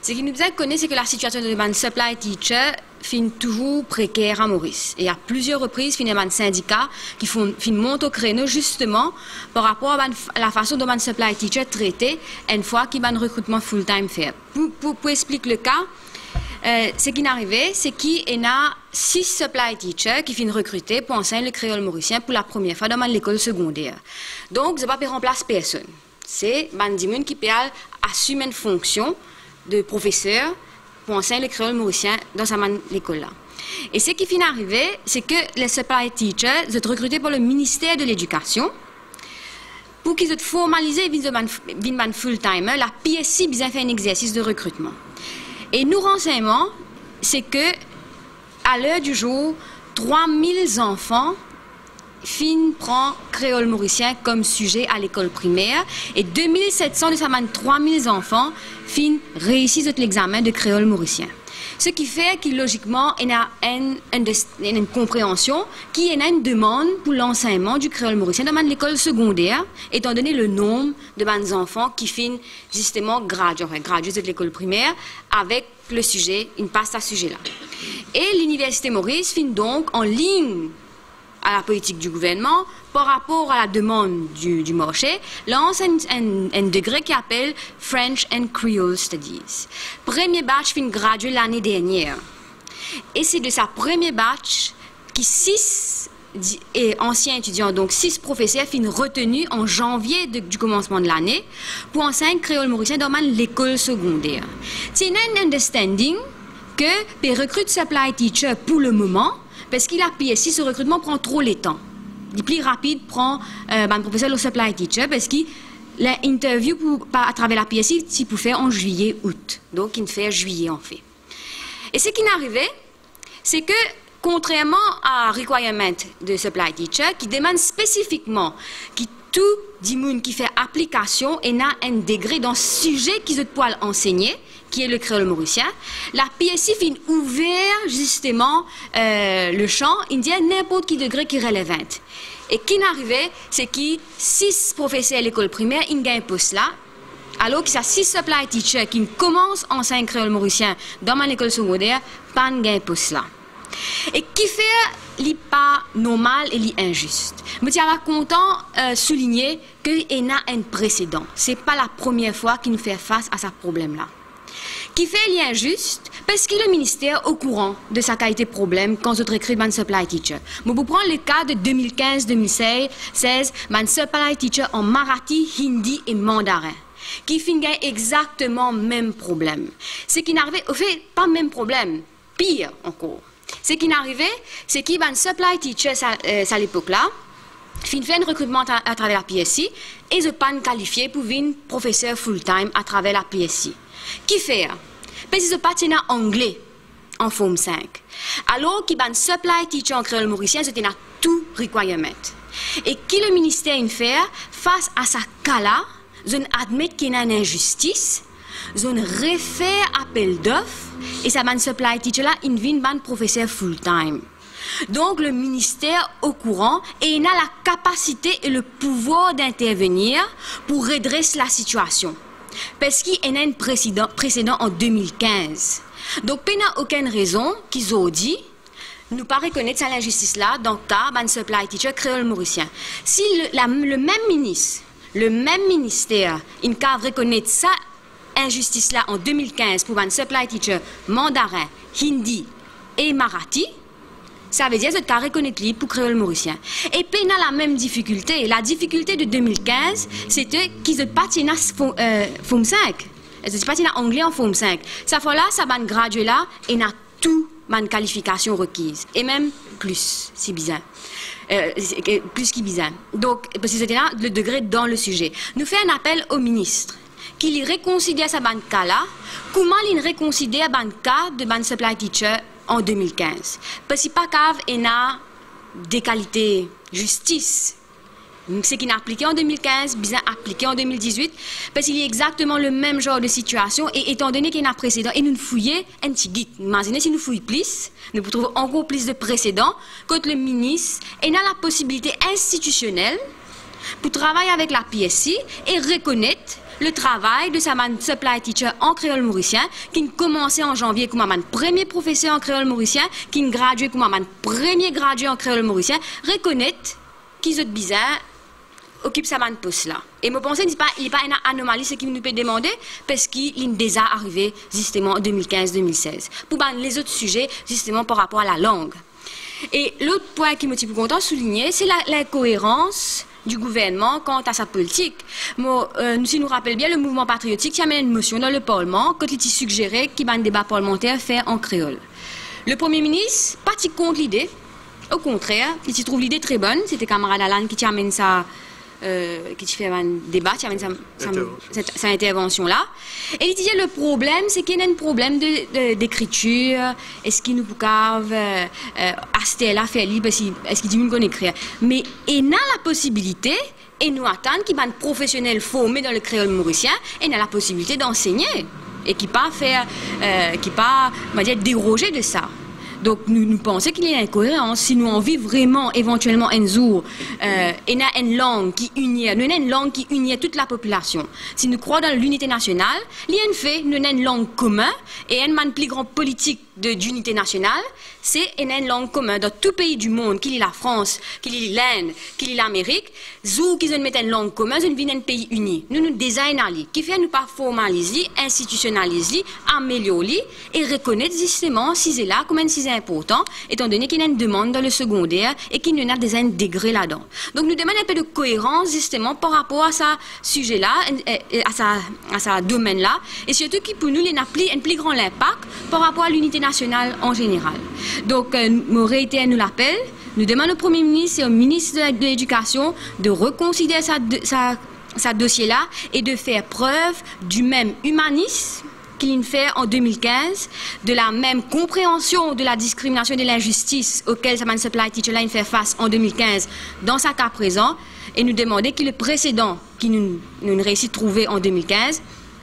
Ce qui nous a connu, c'est que la situation de ban supply teacher finit toujours précaire à Maurice. Et à plusieurs reprises, finalement, des syndicats qui montent au créneau justement par rapport à la façon dont ban supply teacher traité une fois qu'il ban recrutement full-time fait. Pour expliquer le cas, ce qui est arrivé, c'est qu'il y a 6 supply teachers qui finissent recruter pour enseigner le créole mauricien pour la première fois dans l'école secondaire. Donc, ça ne va pas remplacer personne. C'est Bandimoun qui peut assumer une fonction de professeur pour enseigner le créole mauricien dans l'école là. Et ce qui finit arrivé, c'est que les supply teachers sont recrutés par le ministère de l'Éducation pour qu'ils soient formalisés une full-timer. La PSI a fait un exercice de recrutement. Et nos renseignements, c'est que à l'heure du jour, 3000 enfants prend créole mauricien comme sujet à l'école primaire et 2700 de ces 3000 enfants réussissent l'examen de créole mauricien. Ce qui fait que logiquement, il y a une compréhension qui est une demande pour l'enseignement du créole mauricien dans l'école secondaire, étant donné le nombre de enfants qui finissent justement gradués de l'école primaire avec le sujet, ils passent à ce sujet-là. Et l'Université Maurice finit donc en ligne à la politique du gouvernement par rapport à la demande du marché, lance un degré qui appelle French and Creole Studies. Premier batch fin gradué l'année dernière. Et c'est de sa premier batch qui 6 anciens étudiants, donc 6 professeurs, fin retenus en janvier du commencement de l'année pour enseigner créole mauricien dans l'école secondaire. C'est un understanding que les recrues supply teacher pour le moment, parce qu'il a PSI, ce recrutement prend trop le temps. Le plus rapide prend un professeur le supply teacher parce que l'interview à travers la PSI, il peut faire en juillet-août. Donc, il fait juillet en fait. Et ce qui est arrivé, c'est que contrairement à requirement de supply teacher, qui demande spécifiquement que tout dimoun qui fait application et a un degré dans ce sujet qu'ils doivent enseigner, qui est le créole mauricien, la PSI fin ouvert justement le champ, il dit n'importe quel degré qui est relevant. Et qui n'arrivait, c'est que 6 professeurs à l'école primaire, ils gagnent un poste là, alors qu'il y a 6 supply teachers qui commencent à enseigner créole mauricien dans l'école secondaire, pas gagnent un poste là. Et qui fait li pas normal et li injuste. Mais tiens, content souligner qu'il y a un précédent. C'est pas la première fois qu'il nous fait face à ce problème-là. Qui fait l'injuste parce que le ministère est au courant de sa qualité de problème quand on recrute un supply teacher. Mais pour prendre le cas de 2015-2016, un supply teacher en marathi, hindi et mandarin, qui finit exactement le même problème. Ce qui n'arrivait, au fait, pas le même problème, pire encore. Ce qui n'arrivait, c'est qu'il y a un supply teacher à l'époque-là, fin fait un recrutement à travers la PSI et je pas qualifié pour devenir professeur full-time à travers la PSI. Qui fait? Parce que je pas en anglais en forme 5. Alors qu'il y a un supply teacher en créole mauricien, c'était tout requirement. Et qui le ministère fait face à ce cas-là, je admets qu'il y a une injustice, je réfère appel d'offres et ça un supply teacher là, il vient un professeur full-time. Donc le ministère au courant et il a la capacité et le pouvoir d'intervenir pour redresser la situation. Parce qu'il y a un précédent en 2015. Donc il n'y a aucune raison qu'ils ont dit nous pas reconnaître cette injustice là dans le cas d'un supply teacher créole mauricien. Si le même ministre le même ministère, il a reconnaître ça injustice-là en 2015 pour un supply teacher mandarin, hindi et marathi, ça veut dire que tu as reconnaître pour créole mauricien. Et puis, il a la même difficulté. La difficulté de 2015, c'était qu'ils ne partent pas forme 5. Ils ne partent pas anglais en forme 5. Ça fait là, ça va graduer là, et il a tout ma qualification requise. Et même plus, si bizarre. Plus qui bizarre. Donc, parce que c'était là le degré dans le sujet. Nous faisons un appel au ministre qui lui réconsidère sa ban cas là. Comment il réconsidère ban cas de ban supply teacher en 2015? Parce que pas cave et a des qualités justice. Ce qui n'a appliqué en 2015, bien appliqué en 2018, parce qu'il y a exactement le même genre de situation, et étant donné qu'il y a un précédent, et nous fouillons un petit guide. Imaginez si nous fouillons plus, nous pouvons trouver encore plus de précédents, quand le ministre a la possibilité institutionnelle pour travailler avec la PSI et reconnaître le travail de sa supply teacher en créole mauricien, qui a commencé en janvier comme un premier professeur en créole mauricien, qui a gradué comme un premier gradué en créole mauricien, reconnaître qu'ils sont bizarres, occupe sa poste là. Et je pense qu'il n'y a pas une anomalie, ce qui nous peut demander, parce qu'il est déjà arrivé justement en 2015-2016. Pour les autres sujets, justement par rapport à la langue. Et l'autre point qui me tient plus content de souligner, c'est l'incohérence du gouvernement quant à sa politique. Si nous rappelons bien, le mouvement patriotique qui amène une motion dans le Parlement quand il est suggéré qu'il y ait un débat parlementaire fait en créole. Le Premier ministre, pas contre l'idée. Au contraire, il s'y trouve l'idée très bonne. C'était camarade Alan qui amène ça. Qui fait un débat, qui amène sa intervention-là. Et il disait le problème, c'est qu'il y a un problème d'écriture. Est-ce qu'il nous peut Astella faire libre, est-ce qu'il dit qu'on écrire? Mais il a la possibilité, et nous attendons qu'il y ait un professionnel formé dans le créole mauricien, et il a la possibilité d'enseigner. Et qui pas faire, qui pas, on va dire, déroger de ça. Donc, nous pensons qu'il y a une incohérence. Si nous en vivons vraiment, éventuellement, un jour, et nous avons une langue qui unit toute la population. Si nous croyons dans l'unité nationale, il y a un fait, nous avons une langue commune, et une plus grande politique d'unité nationale, c'est une langue commune dans tout pays du monde, qu'il y ait la France, qu'il y ait l'Inde, qu'il y ait l'Amérique, où qu'ils mettent une langue commune, nous vivons un pays uni. Nous designons, qui fait nous pas formaliser, institutionnaliser, améliorer et reconnaître justement si c'est là, comme si c'est important, étant donné qu'il y a une demande dans le secondaire et qu'il y a des degrés là-dedans. Donc nous demandons un peu de cohérence justement par rapport à ce sujet-là, à ce domaine-là, et surtout qui pour nous il y a un plus grand impact par rapport à l'unité nationale en général. Donc, nous réitérons nous l'appel, nous demandons au Premier ministre et au ministre de l'Éducation de reconsidérer sa dossier-là et de faire preuve du même humanisme qu'il fait en 2015, de la même compréhension de la discrimination et de l'injustice auquel sa supply teacher line fait face en 2015 dans sa cas présent, et nous demander que le précédent qui nous réussit à trouver en 2015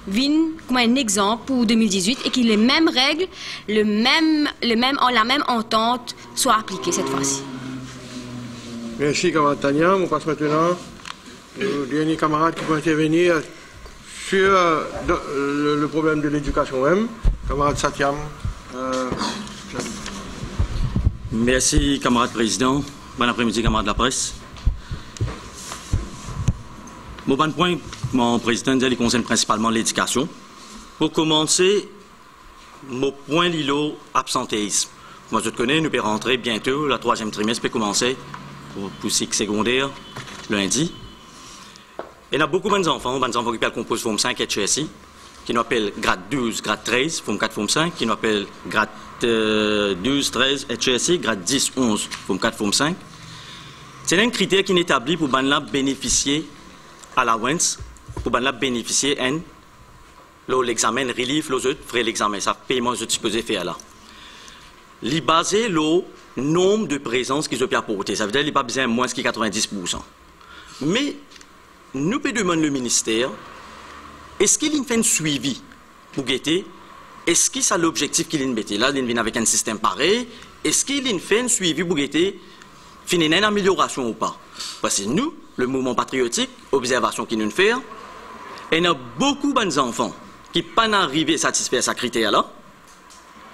vienne comme un exemple pour 2018 et que les mêmes règles, la même entente soient appliquées cette fois-ci. Merci, camarade Tania. On passe maintenant aux derniers camarades qui vont intervenir sur le problème de l'éducation même. Camarade Satyam. Merci, camarade président. Bon après-midi, camarade de la presse. Mon bon point, mon président, il concerne principalement l'éducation. Pour commencer, mon point lilo, absentéisme. Moi, je te connais, nous pouvons rentrer bientôt, le 3e trimestre peut commencer pour cycle secondaire, lundi. Il y a beaucoup d'enfants qui peuvent composer forme 5 et HSI, qui nous appellent grade 12, grade 13, forme 4, forme 5, qui nous appellent grade 12, 13, HSI, grade 10, 11, forme 4, forme 5. C'est un critère qui est établi pour bénéficier à la WENS, pour bénéficier de l'examen relief, l'autre frais l'examen, ça paiement que je supposé faire là. Il basé le nombre de présences qu'ils ont apporté, ça veut dire qu'il n'y a pas besoin de moins que 90%. Mais nous pouvons demander le ministère, est-ce qu'il fait un suivi pour guetter, est-ce que c'est l'objectif qu'il met là, il vient avec un système pareil, est-ce qu'il fait un suivi pour guetter, finir une amélioration ou pas? Parce que nous, le mouvement patriotique, observation qui nous fait, il y a beaucoup d'enfants qui ne sont pas arrivés à satisfaire ce critère-là.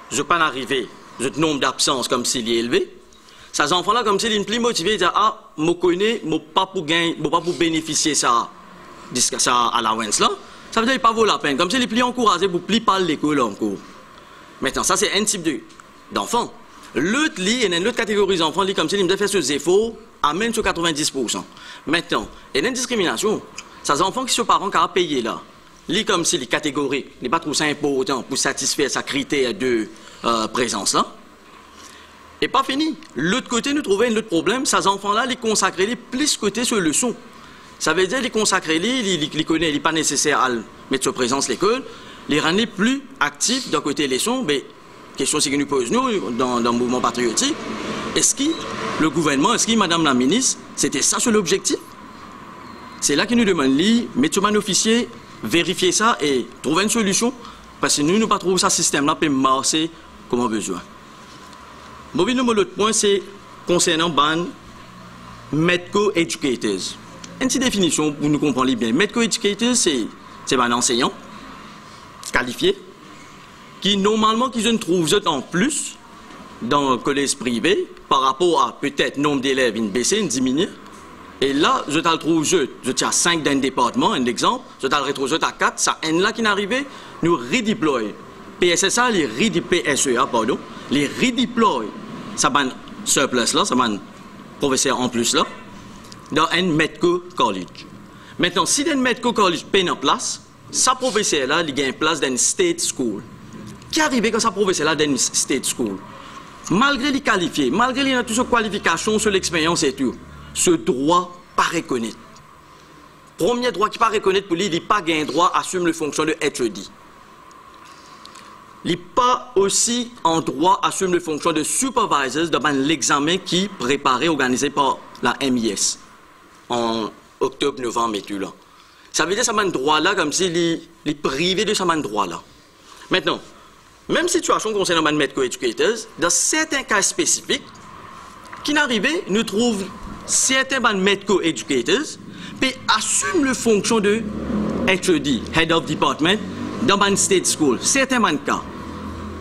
Je ne suis pas arrivé, le nombre d'absences comme s'il est élevé. Ces enfants-là, comme s'ils sont plus motivés, ils disent, ah, je connais, je ne peux pas pour bénéficier de ça. ça allowance là, ça veut dire qu'il pas vaut la peine. Comme si les plus encouragés pour plus parler l'école encore. Maintenant, ça c'est un type d'enfant. L'autre lit, il y a une autre catégorie d'enfants, comme si ils me fait ce efforts, amène sur 90%. Maintenant, il y a une discrimination. Ça, c'est enfants qui sont parents qui ont payé là. Lit comme si les catégories, il n'est pas trop important pour satisfaire sa critère de présence là. Et pas fini. L'autre côté, nous trouvons un autre problème. Ces enfants-là, les consacrer les plus côté sur le son. Ça veut dire les consacrer les connaît, il n'est pas nécessaire à mettre sur présence l'école, les rendre plus actifs d'un côté les sons. Mais question c'est que nous posons nous dans le mouvement patriotique. Est-ce que le gouvernement, est-ce que Madame la ministre, c'était ça sur l'objectif? C'est là que nous demandons, mettre un officier, vérifier ça et trouver une solution. Parce que nous ne pas trouver ça système-là peut marcher comme on a besoin. L'autre point, c'est concernant ban medical educators. Une petite définition pour nous comprendre bien. Medical educators, c'est un enseignant qualifié qui, normalement, qui se trouve en plus dans le collège privé par rapport à peut-être nombre d'élèves, une baissée, une diminuée. Et là, je le trouve, je tiens 5 d'un département, un exemple, je le retrouve à 4, ça, un là qui est arrivé, nous redeployons. PSSA, les PSEA, pardon, les redeployent, ça va surplus là, ça va professeur en plus là, dans un medical college. Maintenant, si un medical college paye en place, sa professeur là, il gagne place dans une state school. Qui arrive quand sa professeur là dans une state school? Malgré les qualifiés, malgré les toutes ces qualifications sur l'expérience et tout, ce droit pas reconnaître. Premier droit qui pas reconnaître pour lui, il n'a pas un droit à assumer les fonctions de HED. Il n'a pas aussi en droit à assumer les fonctions de supervisors dans l'examen qui préparé, organisé par la MIS en octobre, novembre et tout là. Ça veut dire que ça m'a un droit là comme s'il est privé de ça m'a un droit là. Maintenant, même situation concernant les medical educators, dans certains cas spécifiques, qui n'arrivent, nous trouvons certains medical educators qui assument la fonction de HED, Head of Department, dans une state school. Certains cas.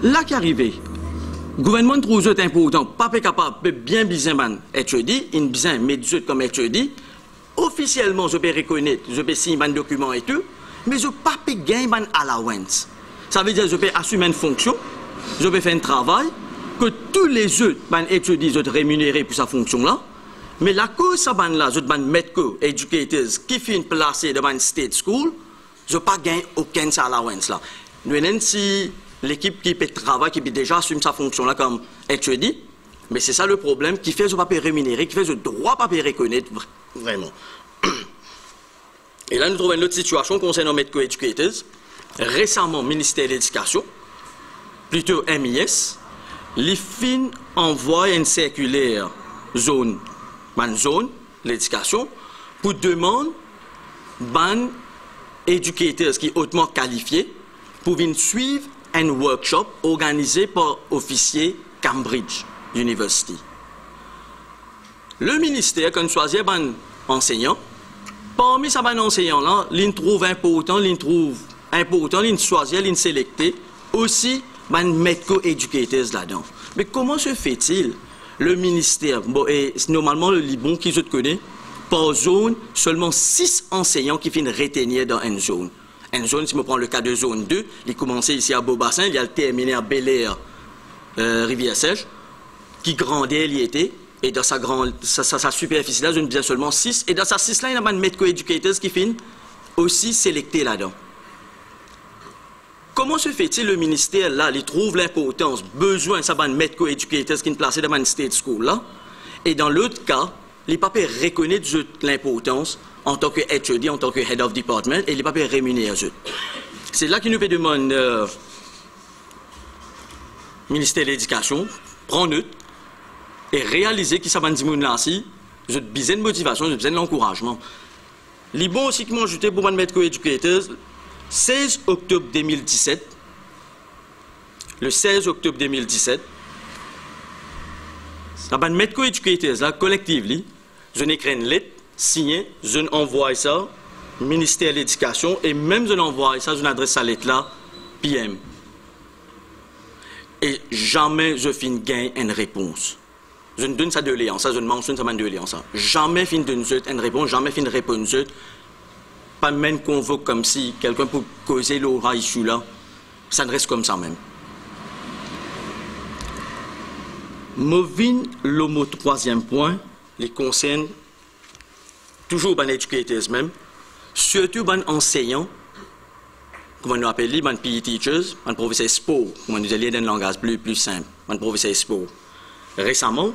Là qui arrive, le gouvernement trouve ça important, pas capable de bien biser HED, une bien mettre comme HED. Officiellement, je peux reconnaître, je peux signer un document et tout, mais je ne peux pas gagner un allowance. Ça veut dire que je peux assumer une fonction, je peux faire un travail, que tous les autres étudiants sont rémunérés pour sa fonction-là, mais la cause de ça, les medical educators qui finissent placés dans une state school, je ne peux pas gagner aucun allowance là. Nous avons si l'équipe qui peut travailler, qui peut déjà assumer sa fonction-là comme HED, mais c'est ça le problème qui fait que je ne peux pas rémunérer, qui fait que je ne dois pas reconnaître vraiment. Et là, nous trouvons une autre situation concernant les medical educators. Récemment, le ministère de l'Éducation, plutôt MIS, les fins envoie une circulaire zone l'éducation, pour demander ban éducateurs qui sont hautement qualifiés pour venir suivre un workshop organisé par officier Cambridge University. Le ministère, quand il choisit un enseignant, parmi ces enseignants-là, il trouve important, il choisit, il sélecte aussi les medical educators là-dedans. Mais comment se fait-il? Le ministère, et normalement le Liban qui je te connais, par zone, seulement 6 enseignants qui viennent retenir dans une zone. Une zone, si je prends le cas de zone 2, il commence ici à Beaubassin, il a terminé à Bel-Air, Rivière-Sèche, qui grandait, il y était, et dans sa superficie là, je ne disais seulement 6, et dans sa 6 là, il y a des medical educators qui viennent aussi sélectés là-dedans. Comment se fait-il le ministère là, il trouve l'importance, besoin de ces medical educators qui sont placés dans une state school là, et dans l'autre cas, les papiers reconnaissent l'importance en tant que HED, en tant que Head of Department, et les papiers rémunèrent. C'est là qu'il nous fait demander ministère de l'Éducation, prendre note et réaliser que ça va nous là aussi, j'ai besoin de motivation, j'ai besoin d'encouragement. Les bons aussi qui m'ont ajouté pour les medical educators, 16 octobre 2017, le 16 octobre 2017, la medical educators, là, collectivement, je n'écris une lettre, signée, je n'envoie ça au ministère de l'Éducation et même je n'envoie ça, je n'adresse cette lettre-là, PM. Et jamais je finis gagner une réponse. Je ne donne ça de léance, je ne mentionne ça de léance. Jamais fin donne une réponse, jamais fin répondre. pas même convoque comme si quelqu'un peut causer l'aura issue là. Ça ne reste comme ça même. Movin le mot troisième point, les concerne toujours les éducateurs même, surtout les enseignants, comme on nous appelle les PE teachers, les professeurs sport, comme on nous dit dans un langage plus simple, les professeurs sport. Récemment,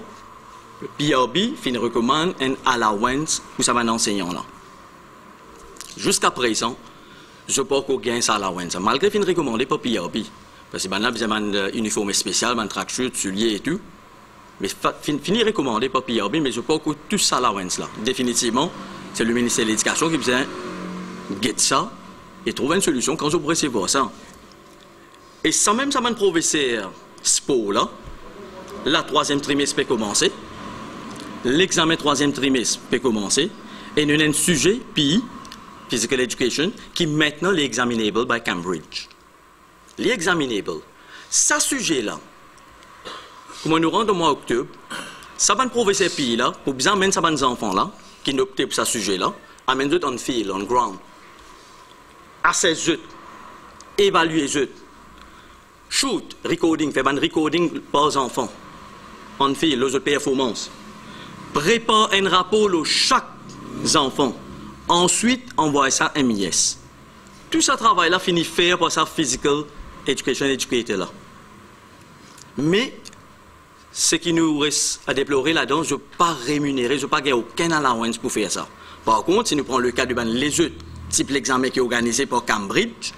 le PRB recommande un allowance pour ces enseignants là. Jusqu'à présent, je ne peux pas gagner ça allowance, malgré fin recommandé par PRB, parce que là, vous avez un uniforme spécial, un tracksuit, souliers et tout. Mais fini recommandé par PRB, mais je pense que tout ça allowance là, définitivement, c'est le ministère de l'Éducation qui vient guetter ça et trouver une solution quand je pourrais recevoir ça. Et sans même ça, mon professeur sport là, la troisième trimestre peut commencer, l'examen troisième trimestre peut commencer, et nous avons un sujet, PE, Physical Education, qui maintenant est examinable by Cambridge. L'examinable, ça sujet là, comme nous rendons au mois d'octobre, ça va prouver ces pays-là, pour bien amener ces enfants là, qui n'ont opté pour ce sujet-là, amène eux en field, on ground. Assess eux, évaluer eux. Shoot, recording, faire un recording par enfants. On field, les performances. Prépare un rapport à chaque enfant. Ensuite, envoie ça à MIS. Tout ce travail-là finit faire par sa physical education educator là. Mais, ce qui nous reste à déplorer là-dedans, je ne vais pas rémunérer, je ne vais pas gagner aucun allowance pour faire ça. Par contre, si nous prenons le cas de les autres type l'examen qui est organisé par Cambridge,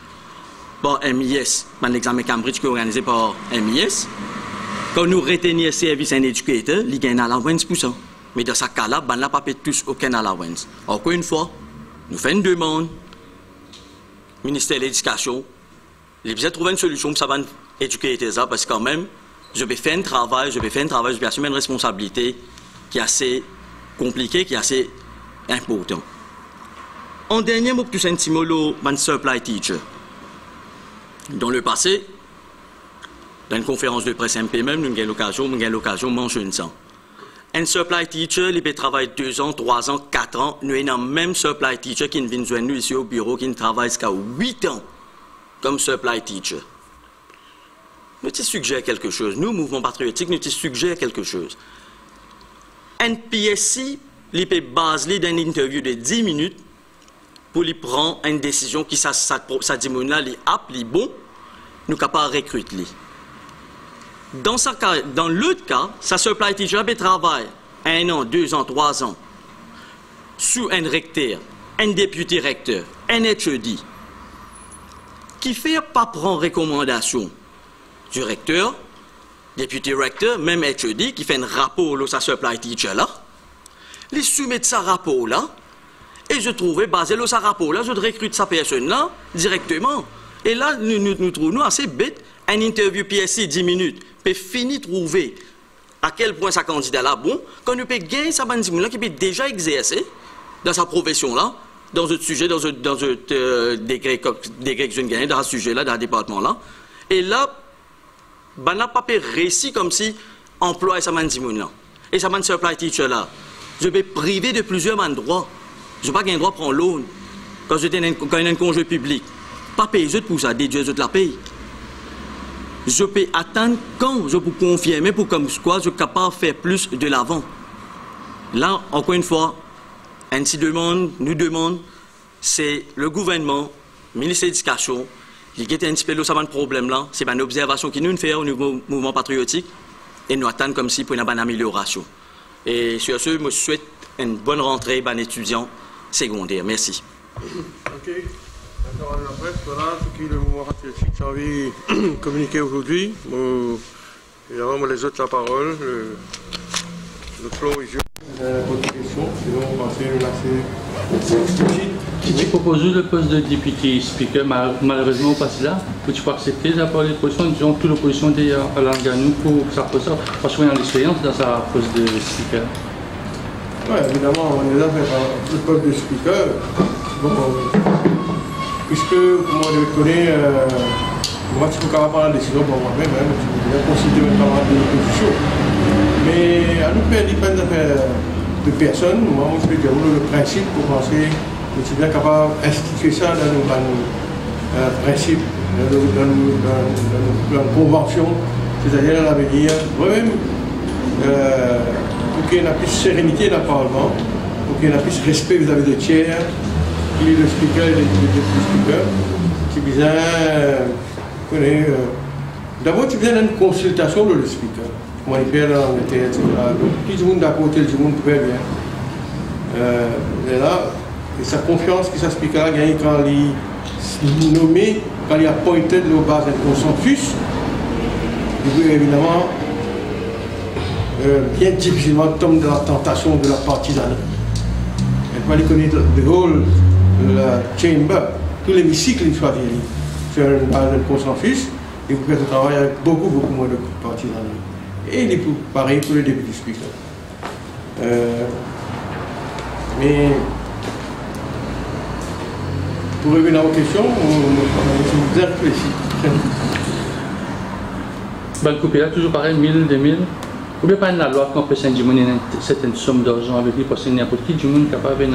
par MIS, l'examen Cambridge qui est organisé par MIS, quand nous retenons service un éducateur, il gagne un allowance pour ça. Mais dans ce cas-là, on n'a pas payé tous aucun allowance. Encore une fois, nous faisons une demande, ministère de l'Éducation, il besoin de trouver une solution pour ça, éducateur ça, parce que quand même, je vais faire un travail, je vais assumer une responsabilité qui est assez compliquée, qui est assez importante. En dernier mot, tout un petit mot, le supply teacher. Dans le passé, dans une conférence de presse MP même, nous avons l'occasion de mentionner ça. Un supply teacher, il peut travailler 2 ans, 3 ans, 4 ans. Nous avons même supply teacher qui vient joindre nous ici au bureau, qui travaille jusqu'à 8 ans comme supply teacher. Nous te suggérons quelque chose. Nous, Mouvement Patriotique, nous te suggérons quelque chose. Un PSC, il peut baser d'une interview de 10 minutes pour lui prendre une décision qui ça dit là, il apte, il bon, nous sommes capables de recruter. Dans l'autre cas, ça supply teacher peut travailler 1 an, 2 ans, 3 ans sous un recteur, un député recteur, un HED qui fait pas prendre recommandation du recteur, député recteur, même HED, qui fait un rapport à sa supply teacher là, les soumettre ce rapport là, et je trouvais, basé sur ce rapport là, je recrute sa personne là directement. Et là, nous trouvons assez bête, une interview PSC 10 minutes, peut finir trouver à quel point sa candidat là bon, quand nous peut gagner sa bande là qui peut déjà exercer dans sa profession là, dans un sujet, dans un degré que je gagne, dans ce sujet là, dans ce département là. Et là, ben n'a pas réussi comme si emploie sa man là. Et sa man supply teacher là, je vais priver de plusieurs droits. Je n'ai pas un droit de prendre l'eau quand j'étais dans un congé public. Pas payer pour ça, déduire la paye. Je peux attendre quand je peux confirmer pour comme quoi je suis capable de faire plus de l'avant. Là, encore une fois, ainsi nous demande, c'est le gouvernement, le ministère de l'Éducation, qui est un petit peu de problème là, c'est une observation qui nous fait au niveau mouvement patriotique et nous attendons comme si pour une bonne amélioration. Et sur ce, je me souhaite une bonne rentrée, bon étudiant secondaire. Merci. Ok. D'accord, la presse, voilà ce qui est le mouvement patriotique qui a envie de communiquer aujourd'hui. Évidemment, les autres la parole. Le floor is yours. Votre question, sinon on va passer Si tu proposes le poste de député speaker, malheureusement pas là, peux-tu pas accepter d'avoir les positions, disons toute l'opposition à l'Anganou pour sa poste, parce qu'on a l'expérience dans sa poste de speaker. Oui, évidemment, on est là pour le poste de speaker. Donc, puisque, comme on le connaît, moi, tu peux pas prendre la décision pour moi-même, tu peux considérer un camarade de l'opposition. Mais à nous faire dépendre de personne, moi, je peux dire le principe pour penser nous sommes bien capables d'instituer ça dans nos principes, dans nos conventions, c'est-à-dire dans l'avenir, moi-même, pour qu'il y ait plus de sérénité dans le Parlement, pour qu'il y ait plus de respect vis-à-vis des tiers, qui est le speaker et le speaker, c'est bien, d'abord tu viens d'une consultation de le speaker, comment il fait dans l'Angleterre, etc. Donc tout le monde d'accord, tout le monde peut bien. Et là, et sa confiance que sa speaker a gagné quand il est nommé, quand il a pointé de la base d'un consensus, et puis évidemment, bien difficilement tombe dans la tentation de la partisanerie. Elle va connaître le rôle de la chamber, tout l'hémicycle une fois vieilli, sur un consensus, et vous faites le travail avec beaucoup moins de partisanerie. Et il est pareil pour le député speaker. Mais pour revenir aux questions, on bien réfléchi. Ben, le coupé là, toujours pareil, 1000, 2000. Ou bien pas une loi qu'on peut s'indiquer une certaine somme d'argent avec lui parce que n'importe qui, du monde est capable de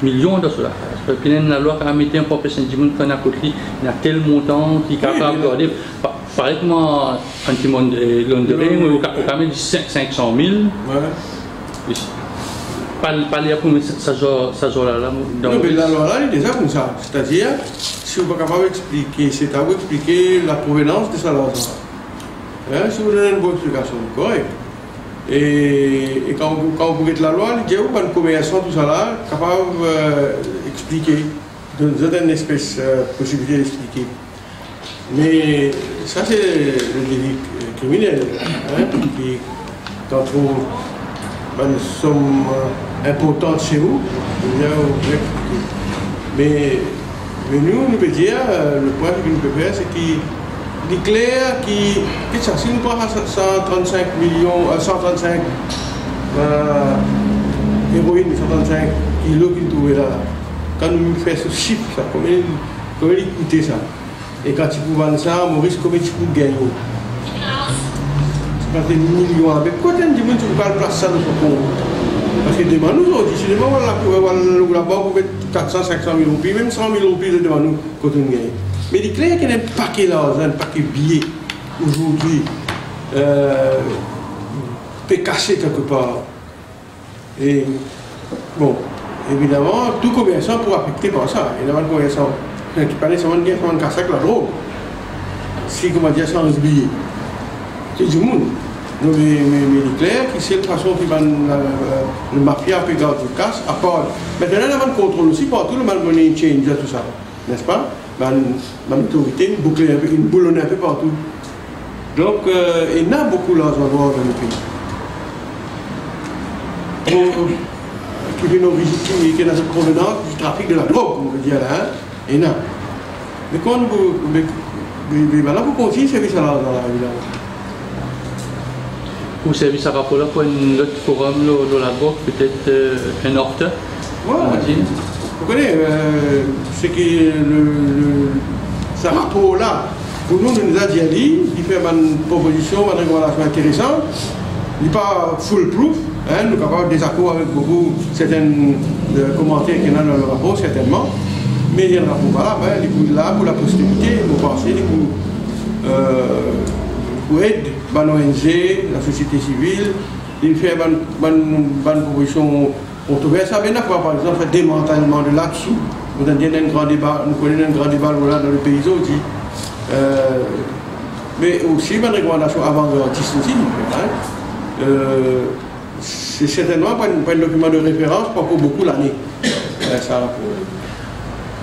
millions de cela. Parce que la loi qui a mis un peu s'indiquer qu'on a côté, il y a tel montant qui est capable de regarder. Pareil comme un petit monde Londres, ou quand même 500 000. Pas les pour ça genre là. Non, mais la loi là, elle est déjà comme ça. C'est-à-dire, si vous n'êtes pas capable d'expliquer, c'est à vous d'expliquer la provenance de ça l'argent. Si vous donnez une bonne explication, correct. Et quand vous mettez la loi, il y a une commerçant, tout ça là, capable d'expliquer, de donner une espèce de possibilité d'expliquer. Mais ça, c'est le délit criminel. Qui, quand vous une somme importante chez vous, vous expliquer. Mais nous pouvons dire, le point que nous pouvons faire, c'est qu'il est clair que si nous prenons 135 millions, 135 héroïne, 135 kilos qu'il trouvait là, quand nous faisons ce chiffre, ça, combien il coûtait ça? Et quand tu peux vendre ça, Maurice, combien tu peux gagner? C'est des millions avec quoi tu peux pas placer ça dans son compte? Parce que demain nous autres, si demain la banque peut mettre 400, 500 000 roupies, même 100 000 roupies devant nous quand on gagne. Mais il est clair qu'il y a un paquet d'argent, un paquet de billets aujourd'hui peut cacher quelque part. Et bon, évidemment, tout commerçant pourra affecter par ça. Évidemment, le commerçant qui parlait seulement de casser avec la drogue. Si, comment dire, sans billets. C'est du monde. Mais il est clair que c'est la façon que le mafia peut garder le casse. À part, maintenant, il y a un contrôle aussi partout, le money change, tout ça. N'est-ce pas? L'autorité, une boulonne un peu partout. Donc, il y a beaucoup d'argent dans le pays. Qui est dans cette provenance du trafic de la drogue, on veut dire là. Il y en a. Mais quand maintenant, vous continuez ce service à l'argent là, évidemment. Ou service à rapport là pour un autre forum de la drogue, peut-être un orte. Vous connaissez, c'est que ce rapport-là, pour nous a dit, il fait une proposition, une recommandation intéressante, il n'est pas foolproof, nous sommes capables de désaccord avec beaucoup certains commentaires qu'il y a dans le rapport, certainement, mais il y a un rapport là, il est là pour la postérité, pour penser, pour aider l'ONG, la société civile, il fait une proposition controversée. Ça vient d'avoir par exemple un démantèlement de là-dessous. Nous connaissons un grand débat là dans le pays aussi. Mais aussi une recommandation avant-gardiste aussi. C'est certainement pas un document de référence pour beaucoup l'année.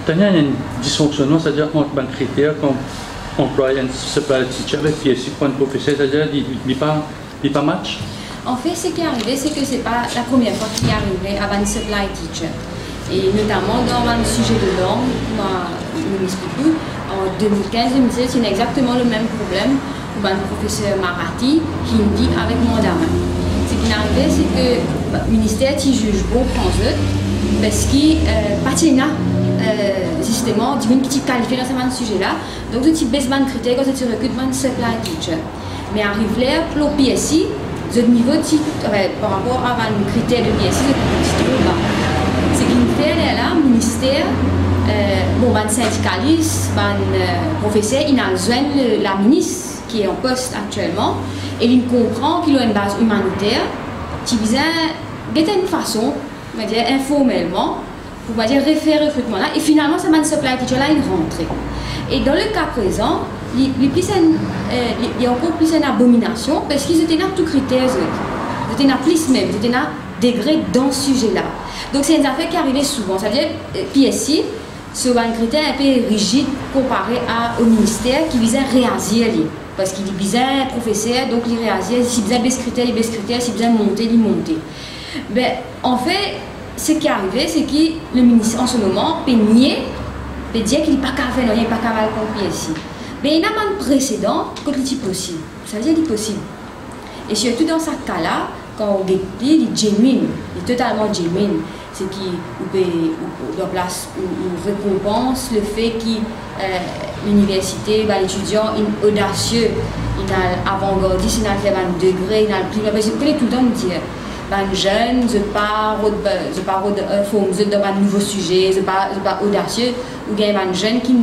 Il y a un dysfonctionnement, c'est-à-dire entre un critère comme employé un supply teacher avec PSI pour un professeur, c'est-à-dire qu'il n'est pas match. En fait, ce qui est arrivé, c'est que ce n'est pas la première fois qu'il est arrivé à un supply teacher. Et notamment dans un sujet de langue, en 2015-2016, c'est exactement le même problème pour un professeur Marathi, Hindi avec mandarin. Ce qui est arrivé, c'est que le ministère qui juge bon français parce qu'il patina justement du monde qui qualifié dans ce sujet-là. Donc, tu baisses un critère quand tu recrutes un supply teacher. Mais arrive là, pour le PSI, le niveau par rapport à un critère de PSI, c'est trop bas. Ce qui me fait là, ministère, bon, ben syndicaliste, ben professeur, il a besoin de la ministre qui est en poste actuellement, et il comprend qu'il a une base humanitaire, qui vient de une façon, on va dire informellement, pour on va dire refaire recrutement là, et finalement, ce man supply teacher là, il rentre. Et dans le cas présent, il y a encore plus une abomination parce qu'ils étaient là tout critères, ils étaient là plus même, ils étaient là degré dans ce sujet-là. Donc c'est une affaire qui arrivait souvent. Ça veut dire PSI sur un critère un peu rigide comparé au ministère qui visait à réagir. Parce qu'il visait professeur, donc il réagit. S'il visait baisse critères, il baisse critères. S'il visait monter, il montait. Ben, en fait, ce qui est arrivé, c'est que le ministère en ce moment peut nier, peut dire qu'il n'est pas capable de faire, il n'est pas capable de faire PSI. Mais il y a un précédent quand il est possible. Ça veut dire qu'il est possible. Et surtout dans ce cas-là, quand on il est genuine, il est totalement genuine. C'est qu'il récompense le fait que l'université, l'étudiant est audacieux, il a avant-gardiste, il a fait un degré, il a le plus. Parce que tout le temps nous dire, les jeunes, je pars dans un nouveau sujet, je pars audacieux, ou il y a un jeune qui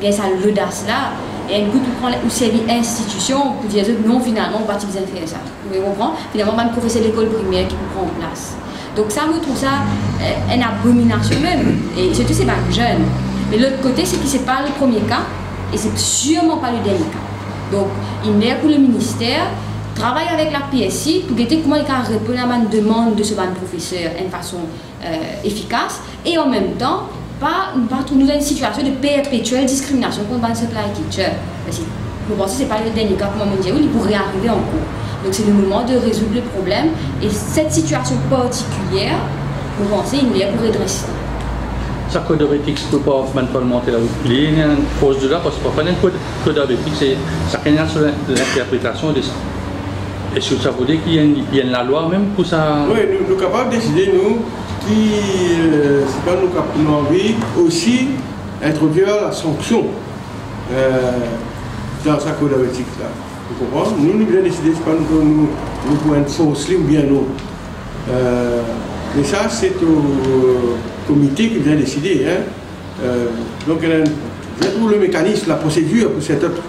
a l'audace là. Et un coup, tu prends le service institution pour dire non, finalement, on va pas faire ça. Vous comprenez? Finalement, un professeur d'école primaire qui prend en place. Donc, ça, je trouve ça une abomination même. Et surtout, c'est pas jeune. Mais l'autre côté, c'est que ce n'est pas le premier cas et c'est sûrement pas le dernier cas. Donc, il est pour le ministère, travaille avec la PSI pour voir comment il peut répondre à une demande de ce professeur de façon efficace et en même temps, pas nous dans une situation de perpétuelle discrimination contre les supply teachers. Je pense que ce n'est pas le dernier cas pour moi, il pourrait arriver encore. Donc c'est le moment de résoudre le problème et cette situation particulière, je pense qu'il est pour redresser. Ça code d'éthique ne peut pas monter là. Il y a une cause de là parce que parfois un code d'éthique, ça crée sur l'interprétation de ça. Et si ça veut dire qu'il y a une loi même pour ça. Oui, nous sommes capables de décider, nous, qui, c'est pas nous avons envie aussi introduire la sanction dans sa code d'éthique là. Vous comprenez? Nous devons décider, c'est pas nous pouvons être forcés ou bien non. Mais ça, c'est au comité qui vient décider. Hein. Donc, il y a tout le mécanisme, la procédure pour cette autre.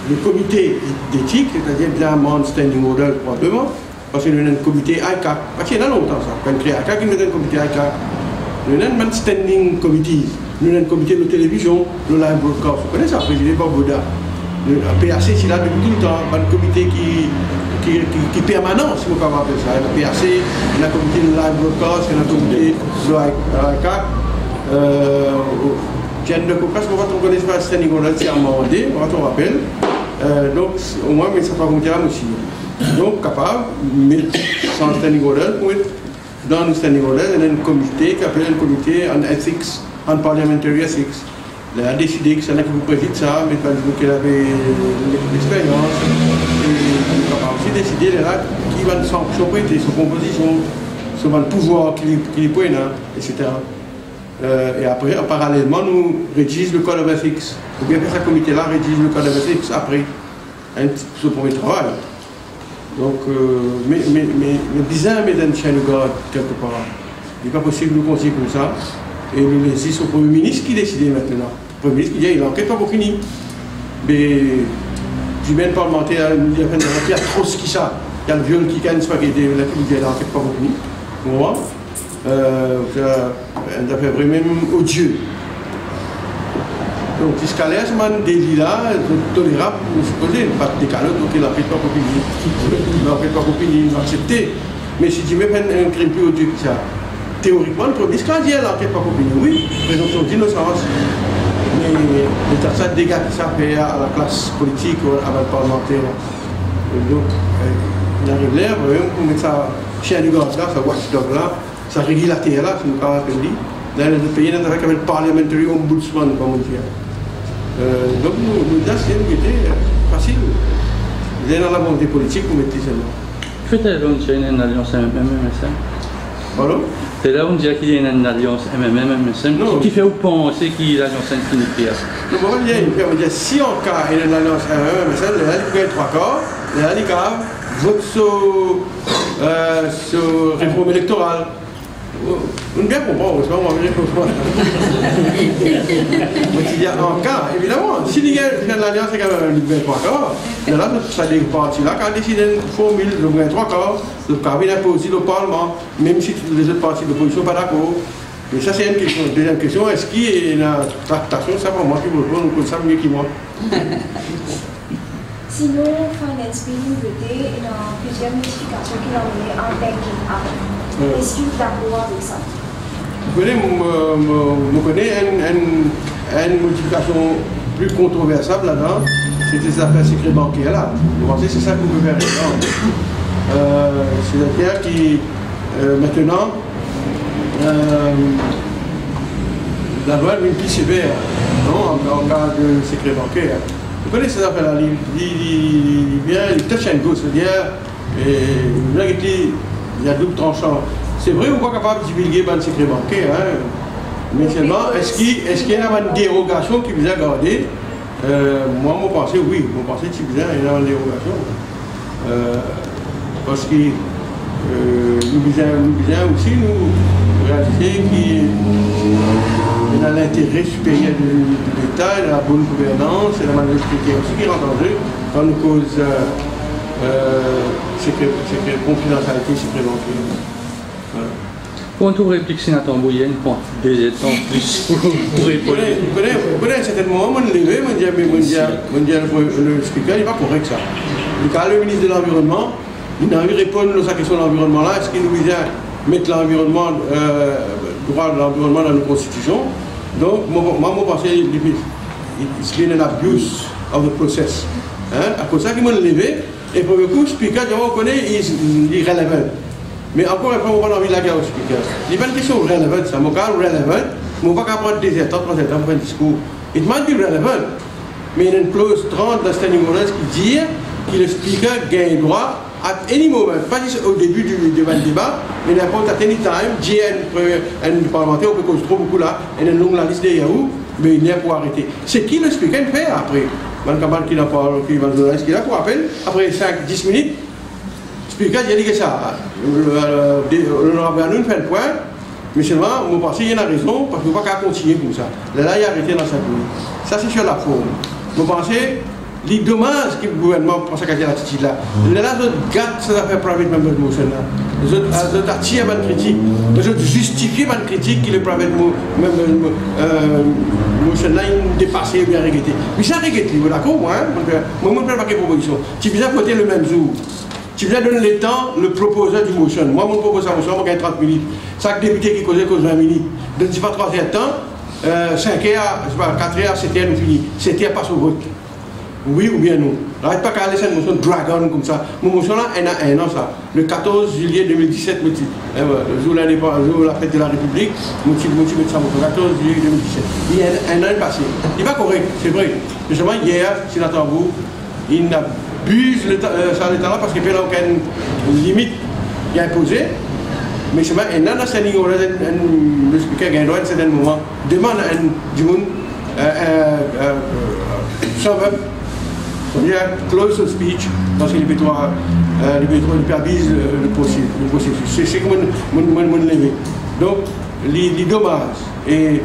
Le comité d'éthique, c'est-à-dire bien un standing order probablement, parce qu'il y a un comité ICAC, parce qu'il y a longtemps ça, quand il y a ICAC, il y a un comité ICAC, il y a un standing committee, il y a un comité de télévision, le live broadcast, vous connaissez ça, présidé par Bouddha. Le PAC, c'est là depuis tout le temps, un comité qui est permanent, si vous pouvez appeler ça. Le PAC, il y a un comité de live broadcast, il y a un comité de ICAC. Tiens, de parce qu'on va te connaître pas standing order, c'est à demander, on va te rappeler. Donc, au moins, mais ça va compter là aussi. Donc, capable, mais sans standing order, pour être dans le standing order, il y a un comité qui appelle un comité en ethics, en parliamentary ethics. Il a décidé que c'est là que vous présidez ça, mais pas vous qui avait l'expérience. Et il va aussi décider là qui va nous prêter, sa composition, son pouvoir qu'il prenne, etc. Et après, parallèlement, nous rédigeons le code of ethics. Ou bien que ce comité-là rédige le code of ethics après ce premier travail. Donc, mais bizarre, mais dans le chaîne de garde, quelque part. Il n'est pas possible de nous continuer comme ça. Et nous laissons au Premier ministre qui décide maintenant. Le Premier ministre qui dit il n'enquête pas pour finir. Mais du même parlementaire, il y a un peu trop ce qui ça. Il y a le viol qui gagne, c'est pas qu'il dit il n'enquête pas pour finir. Vous voyez? C'est un affaire vraiment odieux. Donc, ce cas-là, c'est un délit là, tolérable, vous supposez, pas de décalage, donc il n'enquête pas pour finir. Il n'enquête pas pour finir, il accepté. Mais si tu mets un crime plus odieux que ça, théoriquement, le Premier ministre, quand il dit n'enquête pas pour finir, oui, présomption d'innocence. Mais ça dégâts que ça fait à la classe politique, à la parlementaire. Donc, il arrive là, pour mettre ça chien de garde là, ça watchdog là, ça régulateur là, c'est nous pas appelé. Dans les autres pays, on a le parliamentary ombudsman, comme on dit. Donc, nous disons que c'est facile. Vous êtes dans la volonté politique pour mettre ça là. Faites-vous une alliance MMM-MSM? Pardon? C'est là où on dirait qu'il y a une alliance MMM-MSM qui fait au penser qu'il y a l'alliance infinitaire. Non, on va dire, si en cas il y a une alliance MMM-MSM, il y a 3 corps, il y a vote sur réforme électorale. On bien comprendre, c'est pas moi, je comprends. Il y a un cas, évidemment, si il y a l'alliance, c'est quand même un 23 quarts, mais là, ça des partis là, quand décide une formule de 23 quarts, le cabinet imposé au Parlement, même si les autres partis d'opposition ne sont pas d'accord. Mais ça, c'est une question. Deuxième question, est-ce qu'il y a une tractation? Ça, pour moi, qui me répond, on peut ça mieux que moi. Sinon, Finance Bill nous votait dans plusieurs modifications qu'il a menées en banking act. Est-ce que vous êtes d'accord avec ça? Vous connaissez une modification plus controversable là-dedans, c'était ces affaires secrets bancaires là. Vous pensez que c'est ça que vous pouvez faire là? C'est-à-dire qui, maintenant, la loi est plus sévère, non, en cas de secret bancaire. Vous connaissez ces affaires-là, il touch and go, c'est-à-dire, il y a double tranchant. C'est vrai, on n'est pas capable de divulguer le secret bancaire, hein, mais seulement, est-ce qu'il y a une dérogation qui vous a gardé? Moi, je pensais oui, je pensais qu'il y a une dérogation. Parce que nous devons aussi nous réaliser qu'il y a l'intérêt supérieur de l'État, la bonne gouvernance et la majorité aussi qui rentre en jeu quand nous cause confidentialité supplémentaire. Voilà. Pour un tour réplique, sénateur Bouyen, bon, 2 temps plus pour répondre. Vous connaissez à un certain moment, je me levé, je me dis le speaker, il n'est pas correct ça. Le ministre de l'Environnement, il n'a eu répondre à sa question de l'environnement là, est-ce qu'il nous vient mettre l'environnement, droit de l'environnement dans nos constitutions? Donc, moi, je pense it's been an abuse of the process. Hein? À cause de ça, il m'a levé, et pour le coup, le speaker, on connaît, il est relevant. Mais encore une fois, on va envie de la guerre au speaker. Il n'y a pas une question relevant, ça. Mon cas, relevant, mais on ne va pas prendre 2 temps, 3 temps pour un discours. Il m'a dit relevant. Mais il y a une clause 30 dans Standing Orders qui dit que le speaker gagne droit à any moment, pas au début du débat, mais n'importe at any time, dit un parlementaire, on peut causer trop beaucoup là, et une longue liste de Yahoo, mais il est pour arrêter. C'est qui le speaker fait après? Man camarade qui n'a pas, qui va donner ce qu'il a pour appel, après 5-10 minutes, le speaker dit que ça. L'honorable Anoun fait le point, mais seulement, je pense qu'il y a une raison, parce qu'on ne peut pas continuer comme ça. Là, il a arrêté dans 5 minutes. Ça, c'est sur la forme. Je pense les dommages que le gouvernement pense à la attitude là. Là, ils gardent ça fait private member motion là. Ils attirent ma critique. Ils justifient ma critique qui le private member motion là, ils dépassent ou bien regretté. Mais ça regrette, d'accord, moi, moi, je ne fais pas de proposition. Tu viens voter le même jour. Tu viens donner le temps, le proposeur du motion. Moi, mon proposeur motion, je gagne 30 minutes. Chaque député qui cause 20 minutes. Donc, je ne sais pas 3 heures de temps, 5 heures, 4 heures, 7 heures, nous finissons. 7 heures passe au vote. Oui ou bien non. N'arrête pas qu'à laisser une motion dragon comme ça. Mon motion là, elle a un an ça. Le 14 juillet 2017, le jour de la fête de la République, je me suis mis ça, le 14 juillet 2017. Il y a un an passé. Il n'est pas correct, c'est vrai. Justement, hier, sénateur Bou, il abuse le temps là parce qu'il n'y a aucune limite qui est imposée. Mais c'est un an, c'est le speaker qui a un droit à un certain moment. Demande à du monde, il y a close of speech parce qu'il peut abuse le processus. C'est ce que je levé. Donc, les dommages. Et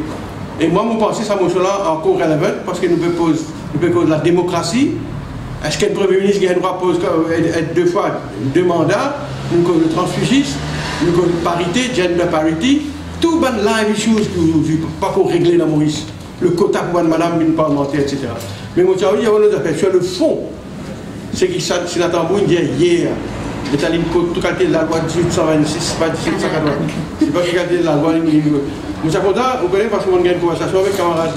moi, je pense que cette motion-là est encore relevante parce que nous peut cause la démocratie. Est-ce qu'un Premier ministre qui a le droit d'être 2 fois 2 mandats, nous cause le transfugisme, nous cause parité, gender parity, tout ban live issues pas pour régler la Maurice. Le quota pour madame, une parlementaire, etc. Mais mon il y a une affaire sur le fond. C'est que sénateur Bou dit hier, l'État tout qualité de la loi 1826, pas 1880. C'est pas qualité de la loi. Nous sommes contents, vous connaissez parce qu'on a une conversation avec camarade,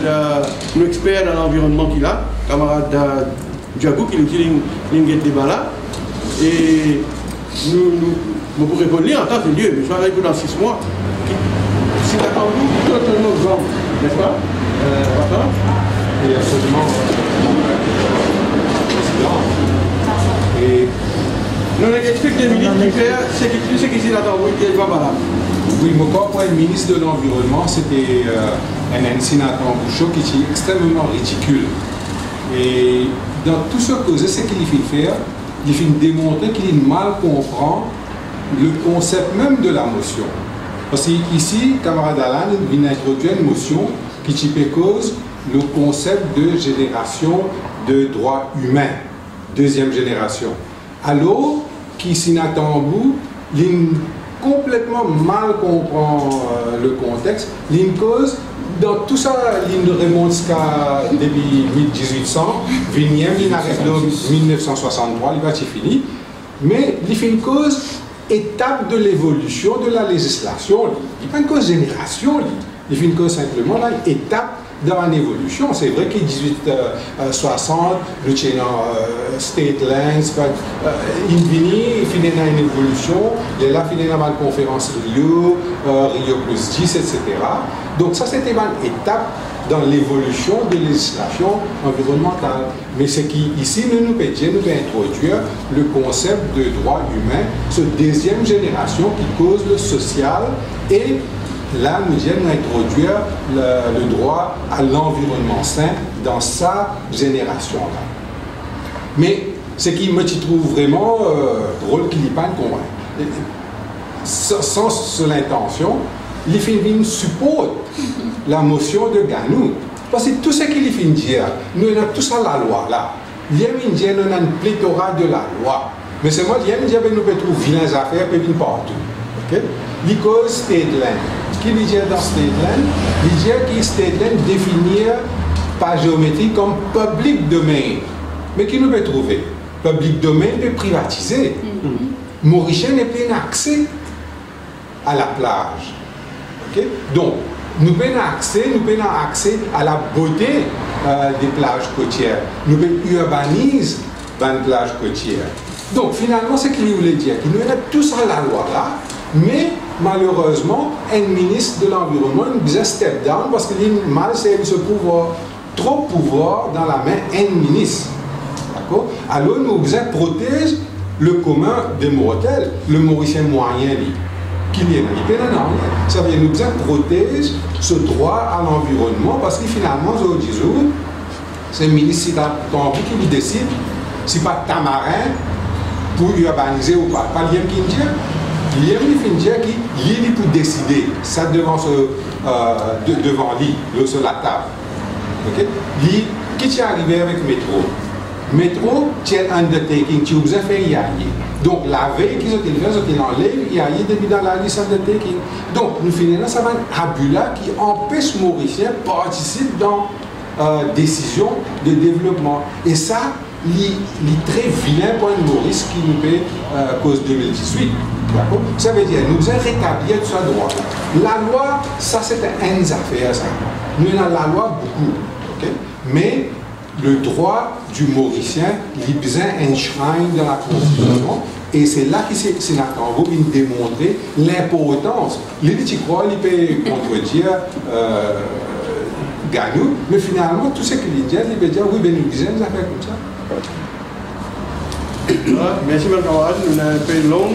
nos experts dans l'environnement qu'il a, camarade Diagou qui utilise une débat là. Et nous pourrons répondre en tant que lieu, mais je vais avec vous dans 6 mois. Sénateur Bou, totalement grand, n'est-ce pas? Et absolument et nous explique des minutes plus clair, c'est que tu sais que c'est la tambour qui est pas malade. Oui, mon corps, le ministre de l'Environnement, c'était un sénateur Bouchot qui est extrêmement ridicule. Et dans tout ce que c'est ce qu'il fait faire, il fait démontrer qu'il mal comprend le concept même de la motion. Parce qu'ici, camarade Alan, il vient introduire une motion qui cause le concept de génération de droits humains, deuxième génération. Alors, qui s'y n'attend bout, il complètement mal comprend le contexte, il cause dans tout ça, il remonte jusqu'à depuis 1800, il arrive en 1963, il va être fini, mais il fait une cause étape de l'évolution de la législation, il n'est pas une cause génération, il fait une cause simplement là, étape dans l'évolution. C'est vrai qu'en 1860, nous avons state lands, il finit dans une évolution, il là finit dans la conférence Rio, Rio plus 10, etc. Donc ça c'était une étape dans l'évolution de la législation environnementale. Mais ce qui ici nous peut introduire le concept de droit humain, cette deuxième génération qui cause le social et là, nous allons introduire le droit à l'environnement sain dans sa génération-là. Mais ce qui me trouve vraiment drôle, qu'il n'y ait pas de convaincre. Sans l'intention, les films supportent la motion de Ganou. Parce que tout ce qu'il fait dire, nous avons tout ça la loi là. Nous avons une pléthora de la loi. Mais c'est moi qui aime dire que nous pouvons trouver vilaines affaires partout. Okay? Because state land. Qui veut dire dans state land? Il veut dire que state land définir par géométrie comme public domain. Mais qui nous peut trouver? Public domain peut privatiser. Mauricien n'est pas accès à la plage. Okay? Donc, nous pouvons accès à la beauté des plages côtières. Nous pouvons urbaniser dans les plages côtières. Donc, finalement, ce qu'il voulait dire, qu'il nous a tout ça à la loi là, mais malheureusement, un ministre de l'Environnement nous a step down parce qu'il a mal servi ce pouvoir, trop de pouvoir dans la main d'un ministre. D'accord? Alors, nous protège le commun des mortels, le Mauricien moyen, qu'il y ait ça veut dire nous protège ce droit à l'environnement parce que finalement, c'est le ministre qui lui décide si pas tamarin pour urbaniser ou pas. Pas l'IM qui dit. L'IM qui dit qu'il peut décider ça devant lui, sur la table. Okay? Qui est arrivé avec métro? Métro, c'est un undertaking, tu as fait y aller. Donc la veille qu'ils ont fait, ils enlèvent y aller depuis dans la liste undertaking. Donc nous finissons ça un abus là qui empêche Mauricien de participer dans décision de développement. Et ça, il est très vilain pour une Maurice qui nous fait cause 2018. Ça veut dire nous avons rétabli tout ça droit. La loi, ça c'est une affaire. Ça. Nous avons la loi beaucoup. Okay? Mais le droit du Mauricien, il a besoin d'enshrine dans la Constitution. Et c'est là que Sénateur Angot vient démontrer l'importance. Les petits croix, ils peuvent contredire Ganou, mais finalement, tout ce qu'il dit, il peut dire oui, ben nous disons des affaires comme ça. Merci, M. Camarade. Nous avons un peu long.